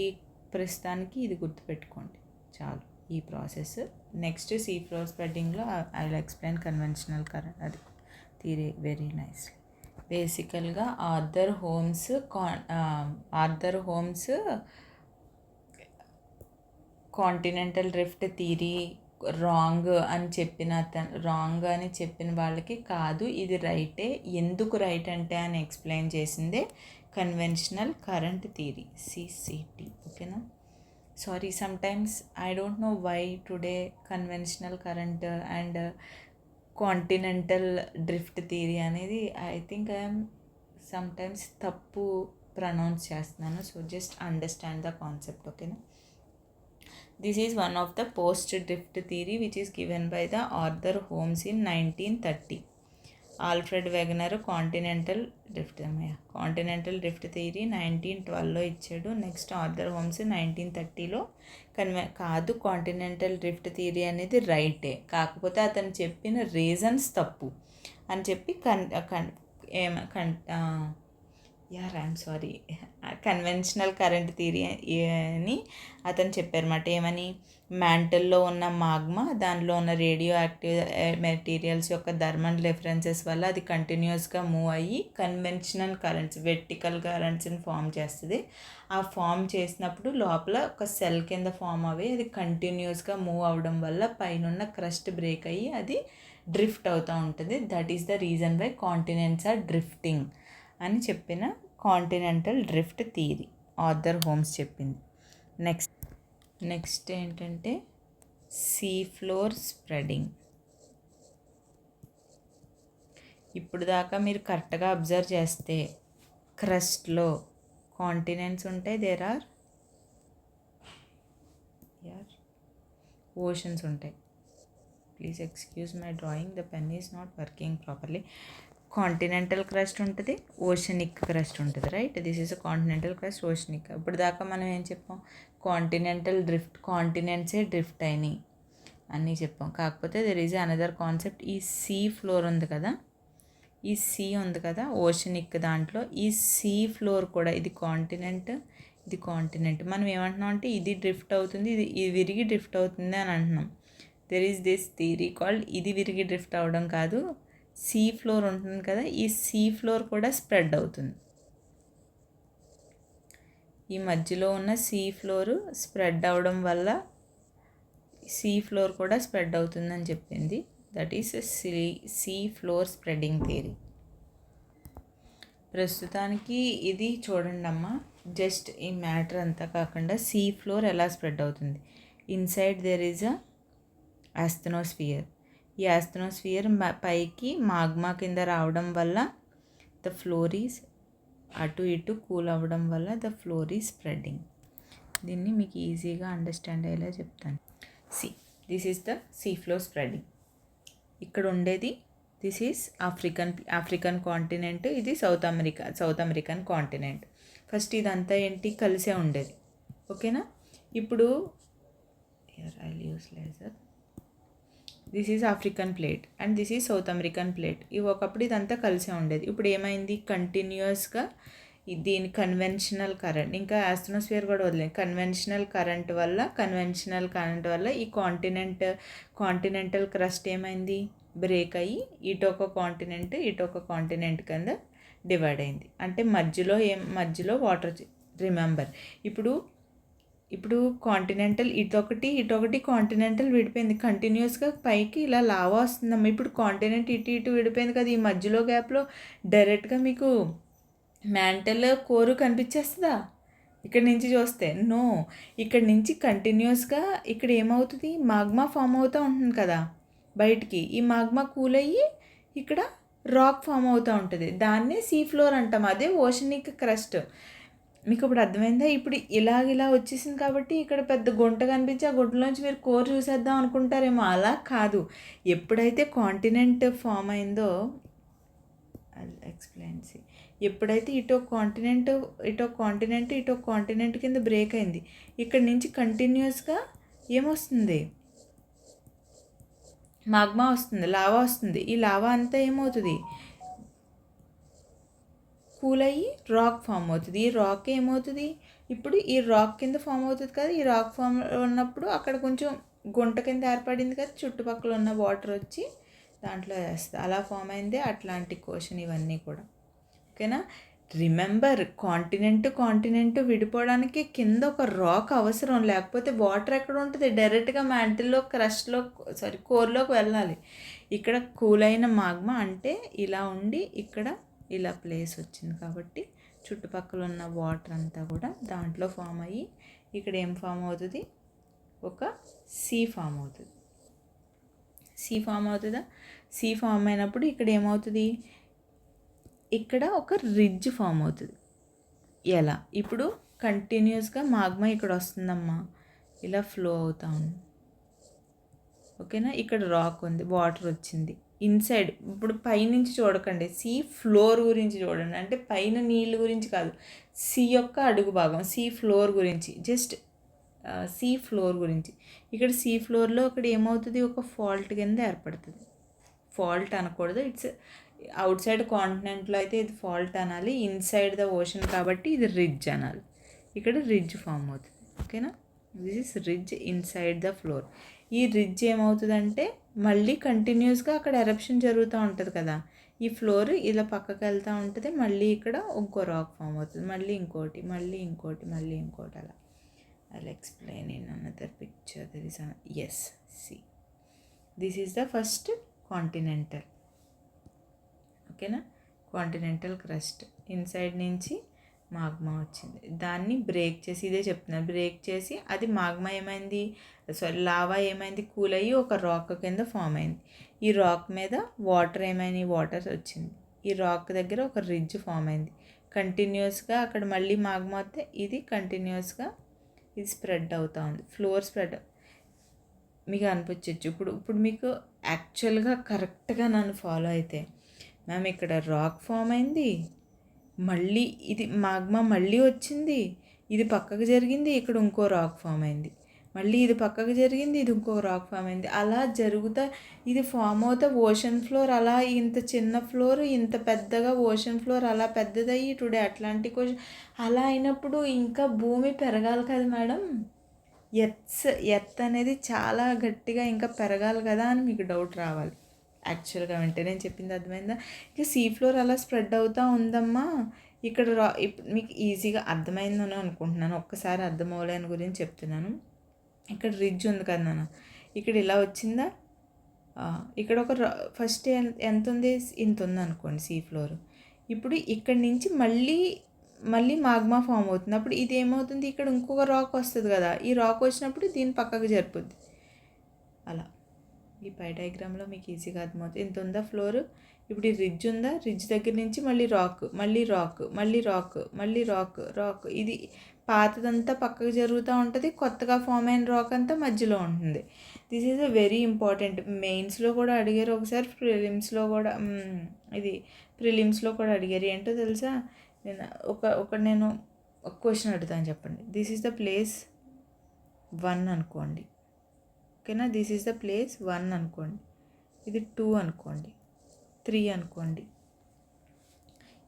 ప్రస్తుతానికి ఇది గుర్తుపెట్టుకోండి చాలు ఈ ప్రాసెస్. నెక్స్ట్ సీ ఫ్లోర్ స్ప్రెడ్డింగ్లో I will explain conventional current, అది థియరీ వెరీ నైస్లీ. బేసికల్గా Arthur Holmes continental drift theory wrong అని చెప్పిన వాళ్ళకి కాదు, ఇది రైటే. ఎందుకు రైట్ అంటే అని ఎక్స్ప్లెయిన్ చేసిందే కన్వెన్షనల్ కరెంట్ థియరీ, CCT. ఓకేనా. Sorry, sometimes I don't know why today conventional current and continental drift theory అనేది I think I am sometimes తప్పు ప్రొనౌన్స్ చేస్తున్నాను. So just understand the concept, ఓకేనా. This is one of the post drift theory which is given by the Arthur Holmes in 1930. Alfred Wegener continental drift theory 1912లో ఇచ్చాడు. నెక్స్ట్ ఆర్థర్ హోమ్స్ 1930లో కాదు, కాంటినెంటల్ డ్రిఫ్ట్ థియరీ అనేది రైటే, కాకపోతే అతను చెప్పిన రీజన్స్ తప్పు అని చెప్పి కన్వెన్షనల్ కరెంట్ థియరీ అని అతను చెప్పారన్నమాట. ఏమని, మ్యాంటల్లో ఉన్న మాగ్మా, దానిలో ఉన్న రేడియో యాక్టివ్ మెటీరియల్స్ యొక్క థర్మల్ రిఫరెన్సెస్ వల్ల అది కంటిన్యూస్గా మూవ్ అయ్యి కన్వెన్షనల్ కరెంట్స్, వెర్టికల్ కరెంట్స్ని ఫామ్ చేస్తుంది. ఆ ఫామ్ చేసినప్పుడు లోపల ఒక సెల్ కింద ఫామ్ అయ్యి అది కంటిన్యూస్గా మూవ్ అవ్వడం వల్ల పైన క్రస్ట్ బ్రేక్ అయ్యి అది డ్రిఫ్ట్ అవుతూ ఉంటుంది. That is the reason why continents are drifting అని చెప్పిన continental drift theory Arthur Holmes చెప్పింది. నెక్స్ట్ ఏంటంటే సీ ఫ్లోర్ స్ప్రెడింగ్. ఇప్పుడు దాకా మీరు కరెక్ట్గా అబ్జర్వ్ చేస్తే క్రస్ట్లో కాంటినెంట్స్ ఉంటాయి, దేర్ ఆర్ ఓషన్స్ ఉంటాయి. Please excuse my drawing, the pen is not working properly. Continental crust ఉంటుంది, ఓషనిక్ క్రస్ట్ ఉంటుంది, right. This is a continental crust, oceanic. ఇప్పుడు దాకా మనం ఏం చెప్పాం, కాంటినెంటల్ డ్రిఫ్ట్, కాంటినెంట్సే డ్రిఫ్ట్ అయినాయి అని చెప్పాం. కాకపోతే దెర్ ఈజ్ అనదర్ కాన్సెప్ట్. ఈ సీ ఫ్లోర్ ఉంది కదా, ఈ సీ ఉంది కదా ఓషనిక్, దాంట్లో ఈ సీ ఫ్లోర్ కూడా ఇది కాంటినెంట్, ఇది కాంటినెంట్. మనం ఏమంటున్నాం అంటే ఇది డ్రిఫ్ట్ అవుతుంది, ఇది విరిగి డ్రిఫ్ట్ అవుతుంది అని అంటున్నాం. There is this theory called, ఇది విరిగి డ్రిఫ్ట్ అవ్వడం కాదు, సీ ఫ్లోర్ ఉంటుంది కదా, ఈ సీ ఫ్లోర్ కూడా స్ప్రెడ్ అవుతుంది. ఈ మధ్యలో ఉన్న సీ ఫ్లోర్ స్ప్రెడ్ అవ్వడం వల్ల సీ ఫ్లోర్ కూడా స్ప్రెడ్ అవుతుందని చెప్పింది. That is sea floor spreading theory. ప్రస్తుతానికి ఇది చూడండి అమ్మా, జస్ట్ ఈ మ్యాటర్ అంతా కాకుండా సీ ఫ్లోర్ ఎలా స్ప్రెడ్ అవుతుంది. Inside there is a asthenosphere. ఈ ఆస్థెనోస్ఫియర్ పైకి మాగ్మా కింద రావడం వల్ల ద ఫ్లోర్ ఈజ్ అటు ఇటు కూల్ అవ్వడం వల్ల ద ఫ్లోర్ ఈజ్ స్ప్రెడ్డింగ్. దీన్ని మీకు ఈజీగా అండర్స్టాండ్ అయ్యేలా చెప్తాను. This is the sea floor spreading. ఇక్కడ ఉండేది దిస్ ఈజ్ ఆఫ్రికన్ కాంటినెంట్, ఇది సౌత్ అమెరికన్ కాంటినెంట్. ఫస్ట్ ఇదంతా ఏంటి, కలిసే ఉండేది, ఓకేనా. ఇప్పుడు I use laser. This is African plate and this is south American plate. ఇవి ఒకప్పుడు ఇదంతా కలిసే ఉండేది. ఇప్పుడు ఏమైంది, కంటిన్యూస్గా దీని కన్వెన్షనల్ కరెంట్, ఇంకా ఆస్ట్రోస్ఫియర్ కూడా వదిలేదు, కన్వెన్షనల్ కరెంట్ వల్ల ఈ కాంటినెంటల్ క్రస్ట్ ఏమైంది, బ్రేక్ అయ్యి ఇటొక కాంటినెంట్ కింద డివైడ్ అయింది. అంటే మధ్యలో వాటర్. రిమెంబర్, ఇప్పుడు కాంటినెంటల్ ఇటొకటి కాంటినెంటల్ విడిపోయింది, కంటిన్యూస్గా పైకి ఇలా లావా వస్తుందమ్మా. ఇప్పుడు కాంటినెంట్ ఇటు విడిపోయింది కదా, ఈ మధ్యలో గ్యాప్లో డైరెక్ట్గా మీకు మ్యాంటల్ కోరు కనిపించేస్తుందా ఇక్కడ నుంచి చూస్తే? నో, ఇక్కడ నుంచి కంటిన్యూస్గా ఇక్కడ ఏమవుతుంది, మాగ్మా ఫామ్ అవుతూ ఉంటుంది కదా బయటికి. ఈ మాగ్మా కూల్ అయ్యి ఇక్కడ రాక్ ఫామ్ అవుతూ ఉంటుంది, దాన్నే సీ ఫ్లోర్ అంటాం, అదే ఓషనిక్ క్రస్ట్. మీకు ఇప్పుడు అర్థమైందా? ఇప్పుడు ఇలా వచ్చేసింది కాబట్టి ఇక్కడ పెద్ద గుంట కనిపించి ఆ గుంటలోంచి మీరు కోర్ చూసేద్దాం అనుకుంటారేమో, అలా కాదు. ఎప్పుడైతే కాంటినెంట్ ఫామ్ అయిందో, ఎప్పుడైతే ఇటో కాంటినెంట్ కింద బ్రేక్ అయింది, ఇక్కడ నుంచి కంటిన్యూస్గా ఏమొస్తుంది, మాగ్మా వస్తుంది, లావా వస్తుంది. ఈ లావా అంతా ఏమవుతుంది, కూల్ అయ్యి రాక్ ఫామ్ అవుతుంది. ఈ రాక్ ఏమవుతుంది, ఇప్పుడు ఈ రాక్ కింద ఫామ్ అవుతుంది కదా, ఈ రాక్ ఫామ్ ఉన్నప్పుడు అక్కడ కొంచెం గుంట కింద ఏర్పడింది కదా, చుట్టుపక్కల ఉన్న వాటర్ వచ్చి దాంట్లో వేస్తుంది, అలా ఫామ్ అయిందే అట్లాంటిక్ ఓషన్. ఇవన్నీ కూడా ఓకేనా. రిమెంబర్, కాంటినెంట్ విడిపోవడానికి కింద ఒక రాక్ అవసరం, లేకపోతే వాటర్ ఎక్కడ ఉంటుంది, డైరెక్ట్గా మ్యాంటిల్లో కోర్లోకి వెళ్ళాలి. ఇక్కడ కూల్ అయిన మాగ్మా అంటే ఇలా ఉండి ఇక్కడ ఇలా ప్లేస్ వచ్చింది కాబట్టి చుట్టుపక్కల ఉన్న వాటర్ అంతా కూడా దాంట్లో ఫామ్ అయ్యి ఇక్కడ ఏం ఫామ్ అవుతుంది, ఒక సీ ఫామ్ అవుతుంది. సీ ఫామ్ అయినప్పుడు ఇక్కడ ఏమవుతుంది, ఇక్కడ ఒక రిడ్జ్ ఫామ్ అవుతుంది. ఎలా, ఇప్పుడు కంటిన్యూస్గా మాగ్మా ఇక్కడ వస్తుందమ్మా, ఇలా ఫ్లో అవుతా ఉంది. ఓకేనా, ఇక్కడ రాక్ ఉంది, వాటర్ వచ్చింది ఇన్సైడ్. ఇప్పుడు పైనుంచి చూడకండి, సీ ఫ్లోర్ గురించి చూడండి. అంటే పైన నీళ్ళ గురించి కాదు, సీ యొక్క అడుగు భాగం, సీ ఫ్లోర్ గురించి, జస్ట్ సీ ఫ్లోర్ గురించి. ఇక్కడ సీ ఫ్లోర్లో అక్కడ ఏమవుతుంది, ఒక ఫాల్ట్ కింద ఏర్పడుతుంది. ఫాల్ట్ అనకూడదు, ఇట్స్ అవుట్ సైడ్ కాంటినెంట్లో అయితే ఇది ఫాల్ట్ అనాలి, ఇన్సైడ్ ద ఓషన్ కాబట్టి ఇది రిడ్జ్ అనాలి. ఇక్కడ రిడ్జ్ ఫామ్ అవుతుంది. ఓకేనా, this is ridge inside the floor. ఈ రిడ్జ్ ఏమవుతుందంటే మళ్ళీ కంటిన్యూస్గా అక్కడ ఎరప్షన్ జరుగుతూ ఉంటుంది కదా, ఈ ఫ్లోర్ ఇలా పక్కకి వెళ్తూ ఉంటుంది, మళ్ళీ ఇక్కడ ఇంకో రాక్ ఫామ్ అవుతుంది, మళ్ళీ ఇంకోటి, మళ్ళీ ఇంకోటి, మళ్ళీ ఇంకోటి, అలా. I'll explain in another picture. There is yes, see, this is the first continental. ఓకేనా, కాంటినెంటల్ క్రస్ట్ ఇన్సైడ్ నుంచి మాగ్మా వచ్చింది, దాన్ని బ్రేక్ చేసి, ఇదే చెప్తున్నాను, బ్రేక్ చేసి అది మాగ్మా ఏమైంది, లావా ఏమైంది, కూల్ అయ్యి ఒక రాక్ కింద ఫామ్ అయింది. ఈ రాక్ మీద వాటర్ ఏమైంది, వాటర్ వచ్చింది, ఈ రాక్ దగ్గర ఒక రిడ్జ్ ఫామ్ అయింది. కంటిన్యూస్గా అక్కడ మళ్ళీ మాగ్మా వస్తే ఇది కంటిన్యూస్గా ఇది స్ప్రెడ్ అవుతూ ఉంది, ఫ్లోర్ స్ప్రెడ్. మీకు అనిపించవచ్చు ఇప్పుడు మీకు యాక్చువల్గా కరెక్ట్గా నన్ను ఫాలో అయితే, మ్యామ్ ఇక్కడ రాక్ ఫామ్ అయింది, మళ్ళీ ఇది మాగ్మా మళ్ళీ వచ్చింది, ఇది పక్కకు జరిగింది, ఇక్కడ ఇంకో రాక్ ఫామ్ అయింది, మళ్ళీ ఇది పక్కకు జరిగింది, ఇది ఇంకో రాక్ ఫామ్ అయింది, అలా జరుగుతా ఇది ఫామ్ అవుతా ఓషన్ ఫ్లోర్. అలా ఇంత చిన్న ఫ్లోర్ ఇంత పెద్దగా ఓషన్ ఫ్లోర్ అలా పెద్దదయ్యి టుడే అట్లాంటిక్ ఓషన్ అలా అయినప్పుడు ఇంకా భూమి పెరగాలి కదా మేడం, ఎర్త్ అనేది చాలా గట్టిగా ఇంకా పెరగాలి కదా అని మీకు డౌట్ రావాలి. యాక్చువల్గా వెంటనే నేను చెప్పింది అర్థమైందా? ఇక సీ ఫ్లోర్ అలా స్ప్రెడ్ అవుతూ ఉందమ్మా. ఇక్కడ మీకు ఈజీగా అర్థమైందని అనుకుంటున్నాను, ఒక్కసారి అర్థం అవ్వలేని గురించి చెప్తున్నాను. ఇక్కడ రిడ్జ్ ఉంది కదా నాన్న, ఇక్కడ ఇలా వచ్చిందా, ఇక్కడ ఒక ఫస్ట్ ఎంత ఉంది, ఇంత ఉంది అనుకోండి సీ ఫ్లోర్. ఇప్పుడు ఇక్కడి నుంచి మళ్ళీ మాగ్మా ఫామ్ అవుతుంది. అప్పుడు ఇది ఏమవుతుంది, ఇక్కడ ఇంకొక రాక్ వస్తుంది కదా, ఈ రాక్ వచ్చినప్పుడు దీని పక్కకు జరుపుద్ది. అలా ఈ పై డయాగ్రామ్లో మీకు ఈజీగా అర్థమవుతుంది. ఇంత ఉందా ఫ్లోర్, ఇప్పుడు ఈ రిడ్జ్ ఉందా, రిడ్జ్ దగ్గర నుంచి మళ్ళీ రాక్, మళ్ళీ రాక్, మళ్ళీ రాక్, మళ్ళీ రాక్, రాక్, ఇది పాతదంతా పక్కకు జరుగుతూ ఉంటుంది, కొత్తగా ఫామ్ అయిన రాక్ అంతా మధ్యలో ఉంటుంది. This is a very important. మెయిన్స్లో కూడా అడిగారు ఒకసారి, ప్రిలిమ్స్లో కూడా అడిగారు. ఏంటో తెలుసా, నేను ఒక క్వశ్చన్ అడుగుతాను, చెప్పండి. దిస్ ఈజ్ ద ప్లేస్ 1 అనుకోండి, ఓకేనా, దిస్ ఈజ్ ద ప్లేస్ 1 అనుకోండి, ఇది 2 అనుకోండి, 3 అనుకోండి.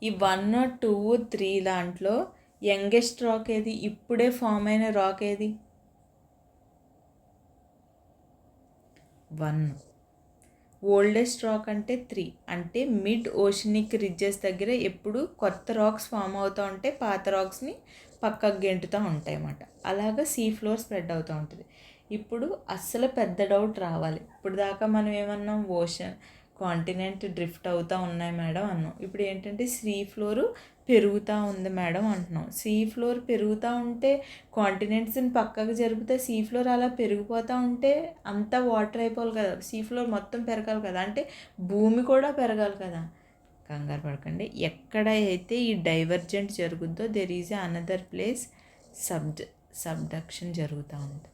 ఈ 1, 2, 3 దాంట్లో యంగెస్ట్ రాక్ ఏది, ఇప్పుడే ఫామ్ అయిన రాక్ ఏది? 1. ఓల్డెస్ట్ రాక్ అంటే 3. అంటే మిడ్ ఓషనిక్ రిడ్జెస్ దగ్గర ఎప్పుడు కొత్త రాక్స్ ఫామ్ అవుతూ ఉంటే పాత రాక్స్ని పక్కకు గెంటుతూ ఉంటాయి అన్నమాట. అలాగా సీ ఫ్లోర్ స్ప్రెడ్ అవుతూ ఉంటుంది. ఇప్పుడు అస్సలు పెద్ద డౌట్ రావాలి. ఇప్పుడు దాకా మనం ఏమన్నాం, ఓషన్ కాంటినెంట్ డ్రిఫ్ట్ అవుతూ ఉన్నాయి మేడం అన్నాం. ఇప్పుడు ఏంటంటే సీ ఫ్లోరు పెరుగుతూ ఉంది మేడం అంటున్నాం. సీ ఫ్లోర్ పెరుగుతూ ఉంటే కాంటినెంట్స్ని పక్కకు జరిపితే సీ ఫ్లోర్ అలా పెరిగిపోతూ ఉంటే అంతా వాటర్ అయిపోవాలి కదా, సీ ఫ్లోర్ మొత్తం పెరగాలి కదా, అంటే భూమి కూడా పెరగాలి కదా. కంగారు పడకండి, ఎక్కడ అయితే ఈ డైవర్జెంట్ జరుగుతుందో there is another place subduction జరుగుతూ ఉంటుంది.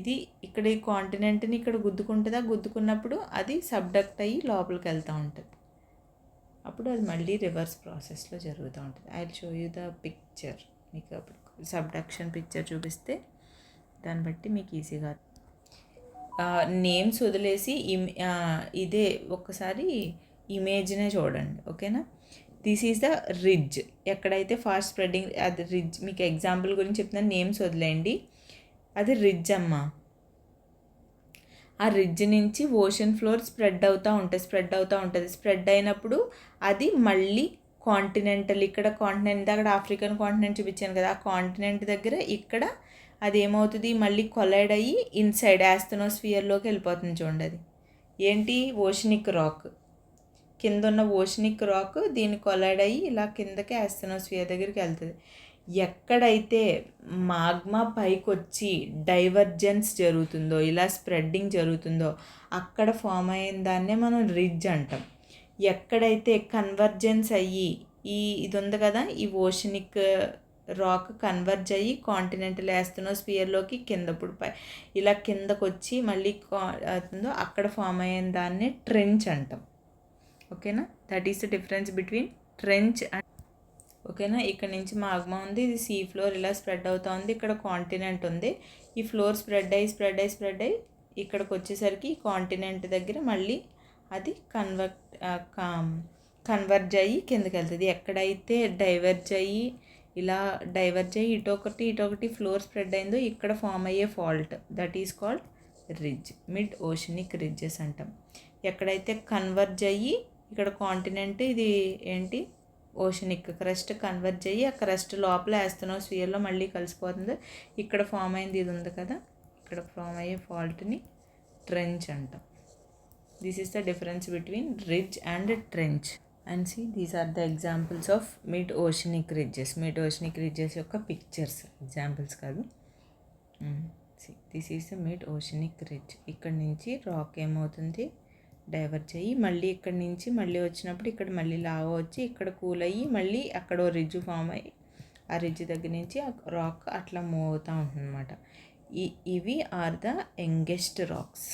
ఇది ఇక్కడ ఈ కాంటినెంట్ని ఇక్కడ గుద్దుకుంటుందా, గుద్దుకున్నప్పుడు అది సబ్డక్ట్ అయ్యి లోపలికి వెళ్తూ ఉంటుంది. అప్పుడు అది మళ్ళీ రివర్స్ ప్రాసెస్లో జరుగుతూ ఉంటుంది. I will show you the picture. మీకు అప్పుడు సబ్డక్షన్ పిక్చర్ చూపిస్తే దాన్ని బట్టి మీకు ఈజీగా నేమ్స్ వదిలేసి ఇదే ఒక్కసారి ఇమేజ్నే చూడండి, ఓకేనా. దిస్ ఈజ్ ద రిడ్జ్, ఎక్కడైతే ఫాస్ట్ స్ప్రెడ్డింగ్ అది రిడ్జ్. మీకు ఎగ్జాంపుల్ గురించి చెప్తున్నాను, నేమ్స్ వదిలేయండి. అది రిడ్జ్ అమ్మ. ఆ రిడ్జ్ నుంచి ఓషన్ ఫ్లోర్ స్ప్రెడ్ అవుతూ ఉంటుంది. స్ప్రెడ్ అయినప్పుడు అది మళ్ళీ కాంటినెంటల్, ఇక్కడ కాంటినెంట్ అక్కడ ఆఫ్రికన్ కాంటినెంట్ చూపించాను కదా, ఆ కాంటినెంట్ దగ్గర ఇక్కడ అది ఏమవుతుంది, మళ్ళీ కొలైడ్ అయ్యి ఇన్సైడ్ యాస్థనోస్ఫియర్లోకి వెళ్ళిపోతుంది. చూడండి, అది ఏంటి, ఓషనిక్ రాక్. కింద ఉన్న ఓషనిక్ రాక్ దీన్ని కొలైడ్ అయ్యి ఇలా కిందకి యాస్థనోస్ఫియర్ దగ్గరికి వెళ్తుంది. ఎక్కడైతే మాగ్మా పైకి వచ్చి డైవర్జెన్స్ జరుగుతుందో, ఇలా స్ప్రెడ్డింగ్ జరుగుతుందో అక్కడ ఫామ్ అయిన దాన్నే మనం రిడ్జ్ అంటాం. ఎక్కడైతే కన్వర్జెన్స్ అయ్యి ఇది ఉంది కదా, ఈ ఓషనిక్ రాక్ కన్వర్జ్ అయ్యి కాంటినెంటల్ యాస్టెనోస్ఫియర్లోకి కిందప్పుడు ఇలా కిందకు వచ్చి మళ్ళీ అవుతుందో అక్కడ ఫామ్ అయిన దాన్ని ట్రెంచ్ అంటాం. ఓకేనా, that is the difference between trench and ఓకేనా. ఇక్కడ నుంచి మాగ్మా ఉంది, ఇది సీ ఫ్లోర్ ఇలా స్ప్రెడ్ అవుతూ ఉంది, ఇక్కడ కాంటినెంట్ ఉంది. ఈ ఫ్లోర్ స్ప్రెడ్ అయ్యి ఇక్కడికి వచ్చేసరికి ఈ కాంటినెంట్ దగ్గర మళ్ళీ అది కన్వర్జ్ అయ్యి కిందకి వెళ్తుంది. ఎక్కడైతే డైవర్జ్ అయ్యి ఇటొకటి ఫ్లోర్ స్ప్రెడ్ అయిందో ఇక్కడ ఫామ్ అయ్యే fault, that is called ridge, mid oceanic ridges అంటాం. ఎక్కడైతే కన్వర్జ్ అయ్యి ఇక్కడ కాంటినెంట్ ఇది ఏంటి ఓషనిక్ క్రస్ట్ కన్వర్జ్ అయ్యి ఆ క్రస్ట్ లోపల యాస్టెనోస్ఫియర్లో మళ్ళీ కలిసిపోతుంది. ఇక్కడ ఫామ్ అయింది ఇది ఉంది కదా, ఇక్కడ ఫామ్ అయ్యే ఫాల్ట్ని ట్రెంచ్ అంటాం. This is the difference between ridge and trench. And see these are the examples of mid oceanic ridges. Mid oceanic ridges యొక్క పిక్చర్స్, ఎగ్జాంపుల్స్ కాదు. This is the mid oceanic ridge. ఇక్కడ నుంచి రాక్ ఏమవుతుంది డైవర్జ్ అయ్యి మళ్ళీ ఇక్కడి నుంచి మళ్ళీ వచ్చినప్పుడు ఇక్కడ మళ్ళీ లావా వచ్చి ఇక్కడ కూల్ అయ్యి మళ్ళీ అక్కడ రిడ్జ్ ఫామ్ అయ్యి ఆ రిడ్జ్ దగ్గర నుంచి ఆ రాక్ అట్లా మూవ్ అవుతూ ఉంటుంది అనమాట. ఇవి are the youngest rocks.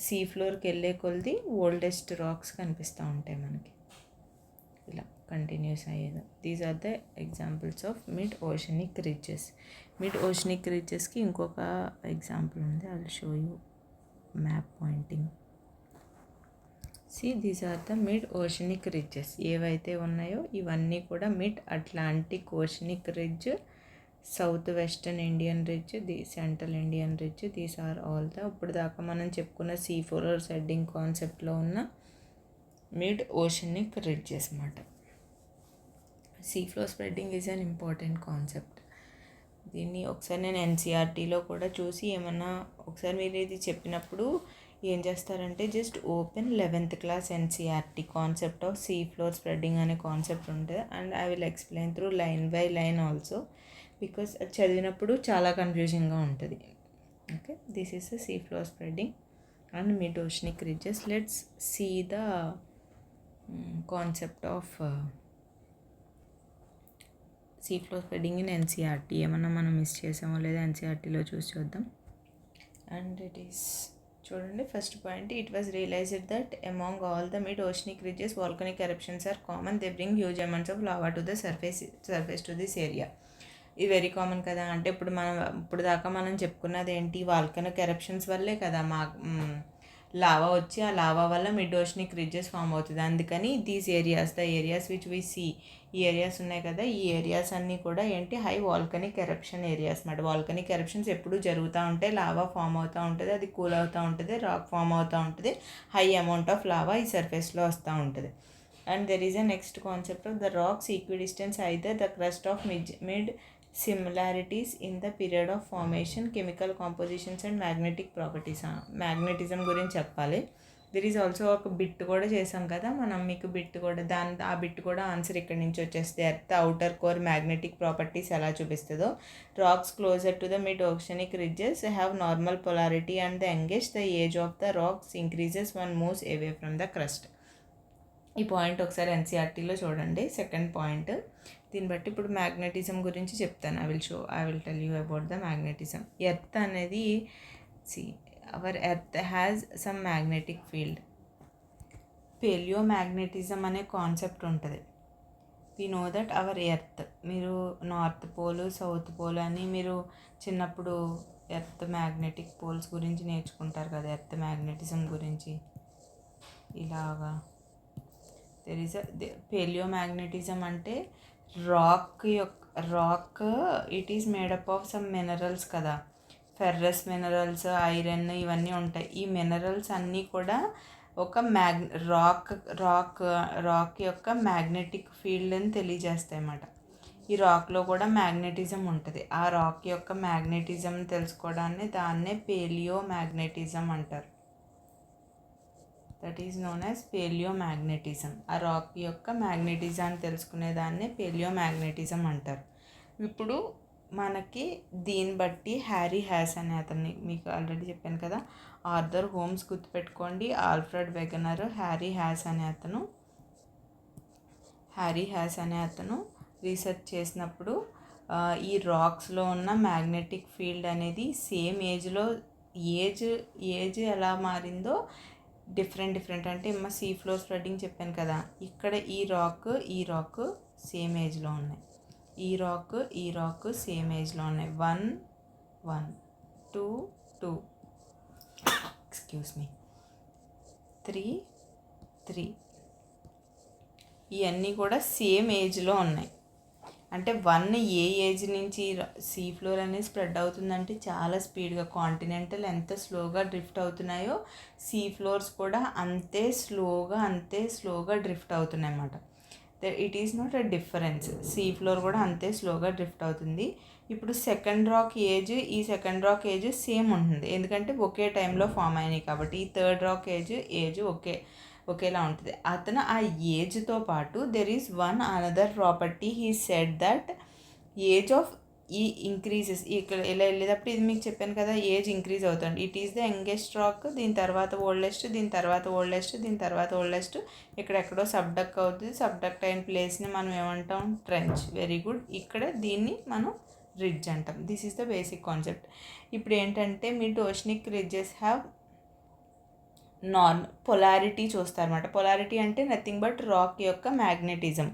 Sea ఫ్లోర్కి వెళ్ళే కొలది ఓల్డెస్ట్ రాక్స్ కనిపిస్తూ ఉంటాయి మనకి ఇలా కంటిన్యూస్ అయ్యేది. These are the examples of mid oceanic ridges. Mid oceanic రిడ్జెస్కి ఇంకొక ఎగ్జాంపుల్ ఉంది, I will show you map pointing. These are the mid oceanic ridges. ఏవైతే ఉన్నాయో ఇవన్నీ కూడా mid Atlantic oceanic ridge, south western Indian ridge, the central Indian ridge. These are all the ఇప్పుడు దాకా మనం చెప్పుకున్న సీ ఫ్లోర్ సెడ్డింగ్ కాన్సెప్ట్లో ఉన్న మిడ్ ఓషనిక్ రిడ్జెస్ అన్నమాట. Sea floor spreading is an important concept. దీన్ని ఒకసారి నేను ఎన్సీఆర్టీలో కూడా చూసి ఏమన్నా ఒకసారి మీరు ఇది చెప్పినప్పుడు ఏం చేస్తారంటే just open 11th class NCERT concept of sea floor spreading అనే కాన్సెప్ట్ ఉంటుంది. And I will explain through line by line also, because అది చదివినప్పుడు చాలా కన్ఫ్యూజింగ్గా ఉంటుంది. Okay, this is the sea floor spreading and mid oceanic ridges. Let's see the concept of sea floor spreading in NCERT. ఏమన్నా మనం మిస్ చేసామో లేదా ఎన్సీఆర్టీలో చూసి చూద్దాం. అండ్ ఇట్ ఈస్ చూడండి, first point, it was realised that among all the mid oceanic ridges volcanic eruptions are common. They bring huge amounts of lava to the surface to this area. ఇది వెరీ కామన్ కదా. అంటే ఇప్పుడు దాకా మనం చెప్పుకున్నది ఏంటి, వాల్కనిక్ ఎరప్షన్స్ వల్లే కదా లావా వచ్చి ఆ లావా వల్ల మిడ్ ఓషనిక్ రిడ్జెస్ ఫామ్ అవుతుంది. అందుకని these areas, the areas which we see, ఈ ఏరియాస్ ఉన్నాయి కదా, ఈ ఏరియాస్ అన్నీ కూడా ఏంటి హై వాల్కనిక్ ఎరప్షన్ ఏరియాస్ అన్నమాట. వాల్కనిక్ ఎరప్షన్స్ ఎప్పుడు జరుగుతూ ఉంటాయి, లావా ఫామ్ అవుతూ ఉంటుంది, అది కూల్ అవుతూ ఉంటుంది, రాక్ ఫామ్ అవుతూ ఉంటుంది, హై అమౌంట్ ఆఫ్ లావా ఈ సర్ఫేస్లో వస్తూ ఉంటుంది. And there is a next concept of the rocks equidistance either the crust of mid similarities in the period of formation, chemical compositions and magnetic properties. Magnetism గురించి చెప్పాలి. దెర్ ఈజ్ ఆల్సో ఒక బిట్ కూడా చేసాం కదా మనం, మీకు బిట్ కూడా ఆ బిట్ కూడా ఆన్సర్ ఇక్కడ నుంచి వచ్చేస్తే. Earth outer core magnetic properties ఎలా చూపిస్తుందో. Rocks closer to the mid oceanic ridges have normal polarity and the youngest the age of the rocks increases one moves away from the crust. ఈ పాయింట్ ఒకసారి ఎన్సీఆర్టీలో చూడండి, సెకండ్ పాయింట్. దీన్ని బట్టి ఇప్పుడు మ్యాగ్నెటిజం గురించి చెప్తాను. I will tell you about the magnetism. Earth అనేది our earth has some magnetic field. Paleomagnetism అనే కాన్సెప్ట్ ఉంటుంది. We know that our earth, మీరు నార్త్ పోల్ సౌత్ పోల్ అని మీరు చిన్నప్పుడు ఎర్త్ మ్యాగ్నెటిక్ పోల్స్ గురించి నేర్చుకుంటారు కదా, ఎర్త్ మ్యాగ్నెటిజం గురించి ఇలాగా. దెర్ ఈజ్ పెలియో మ్యాగ్నెటిజం అంటే rock it is made up of some minerals కదా, ఫెర్రస్ మినరల్స్, ఐరన్ ఇవన్నీ ఉంటాయి. ఈ మినరల్స్ అన్నీ కూడా ఒక రాక్ యొక్క మ్యాగ్నెటిక్ ఫీల్డ్ని తెలియజేస్తాయి అన్నమాట. ఈ రాక్లో కూడా మ్యాగ్నెటిజం ఉంటుంది. ఆ రాక్ యొక్క మ్యాగ్నెటిజం తెలుసుకోవడాన్ని దాన్నే పేలియో మ్యాగ్నెటిజం అంటారు. That is known as palaeo magnetism. ఆ రాక్ యొక్క మ్యాగ్నెటిజాన్ని తెలుసుకునేదాన్ని పేలియో మ్యాగ్నెటిజం అంటారు. ఇప్పుడు మనకి దీన్ని బట్టి హ్యారీ హ్యాస్ అనే అతన్ని మీకు ఆల్రెడీ చెప్పాను కదా, ఆర్థర్ హోమ్స్ గుర్తుపెట్టుకోండి, ఆల్ఫ్రెడ్ వెగనర్, హ్యారీ హ్యాస్ అనే అతను రీసెర్చ్ చేసినప్పుడు ఈ రాక్స్లో ఉన్న మ్యాగ్నెటిక్ ఫీల్డ్ అనేది సేమ్ ఏజ్ ఎలా మారిందో డిఫరెంట్ అంటే సీ ఫ్లోర్ స్ప్రెడ్డింగ్ చెప్పాను కదా, ఇక్కడ ఈ రాక్ సేమ్ ఏజ్లో ఉన్నాయి, ఈ రాక్ సేమ్ ఏజ్లో ఉన్నాయి. 1 1 2 2 3 3 ఇవన్నీ కూడా సేమ్ ఏజ్లో ఉన్నాయి. అంటే 1 ఏ ఏజ్ నుంచి సీ ఫ్లోర్ అనేది స్ప్రెడ్ అవుతుందంటే చాలా స్పీడ్గా, కాంటినెంటల్ ఎంత స్లోగా డ్రిఫ్ట్ అవుతున్నాయో సీ ఫ్లోర్స్ కూడా అంతే స్లోగా డ్రిఫ్ట్ అవుతున్నాయి అన్నమాట. It is not a difference, sea floor కూడా అంతే స్లోగా డ్రిఫ్ట్ అవుతుంది. ఇప్పుడు సెకండ్ రాక్ ఏజ్ సేమ్ ఉంటుంది, ఎందుకంటే ఒకే టైంలో ఫామ్ అయినాయి కాబట్టి. ఈ థర్డ్ రాక్ ఏజ్ ఒకేలా ఉంటుంది. అతను ఆ ఏజ్తో పాటు there is one another property he said that age of ఈ ఇంక్రీజెస్. ఇక్కడ ఇలా వెళ్ళేటప్పుడు ఇది మీకు చెప్పాను కదా, ఏజ్ ఇంక్రీజ్ అవుతుంది. It is the youngest rock, దీని తర్వాత ఓల్డెస్ట్, దీని తర్వాత ఓల్డెస్ట్. ఇక్కడెక్కడో సబ్డక్ట్ అవుతుంది. సబ్డక్ట్ అయిన ప్లేస్ని మనం ఏమంటాం? ట్రెంచ్. Very good. ఇక్కడ దీన్ని మనం రిడ్జ్ అంటాం. This is the basic concept. ఇప్పుడు ఏంటంటే మీరు ఓషనిక్ రిడ్జెస్ హ్యావ్ పొలారిటీ చూస్తారన్నమాట. పొలారిటీ అంటే నథింగ్ బట్ రాక్ యొక్క magnetism.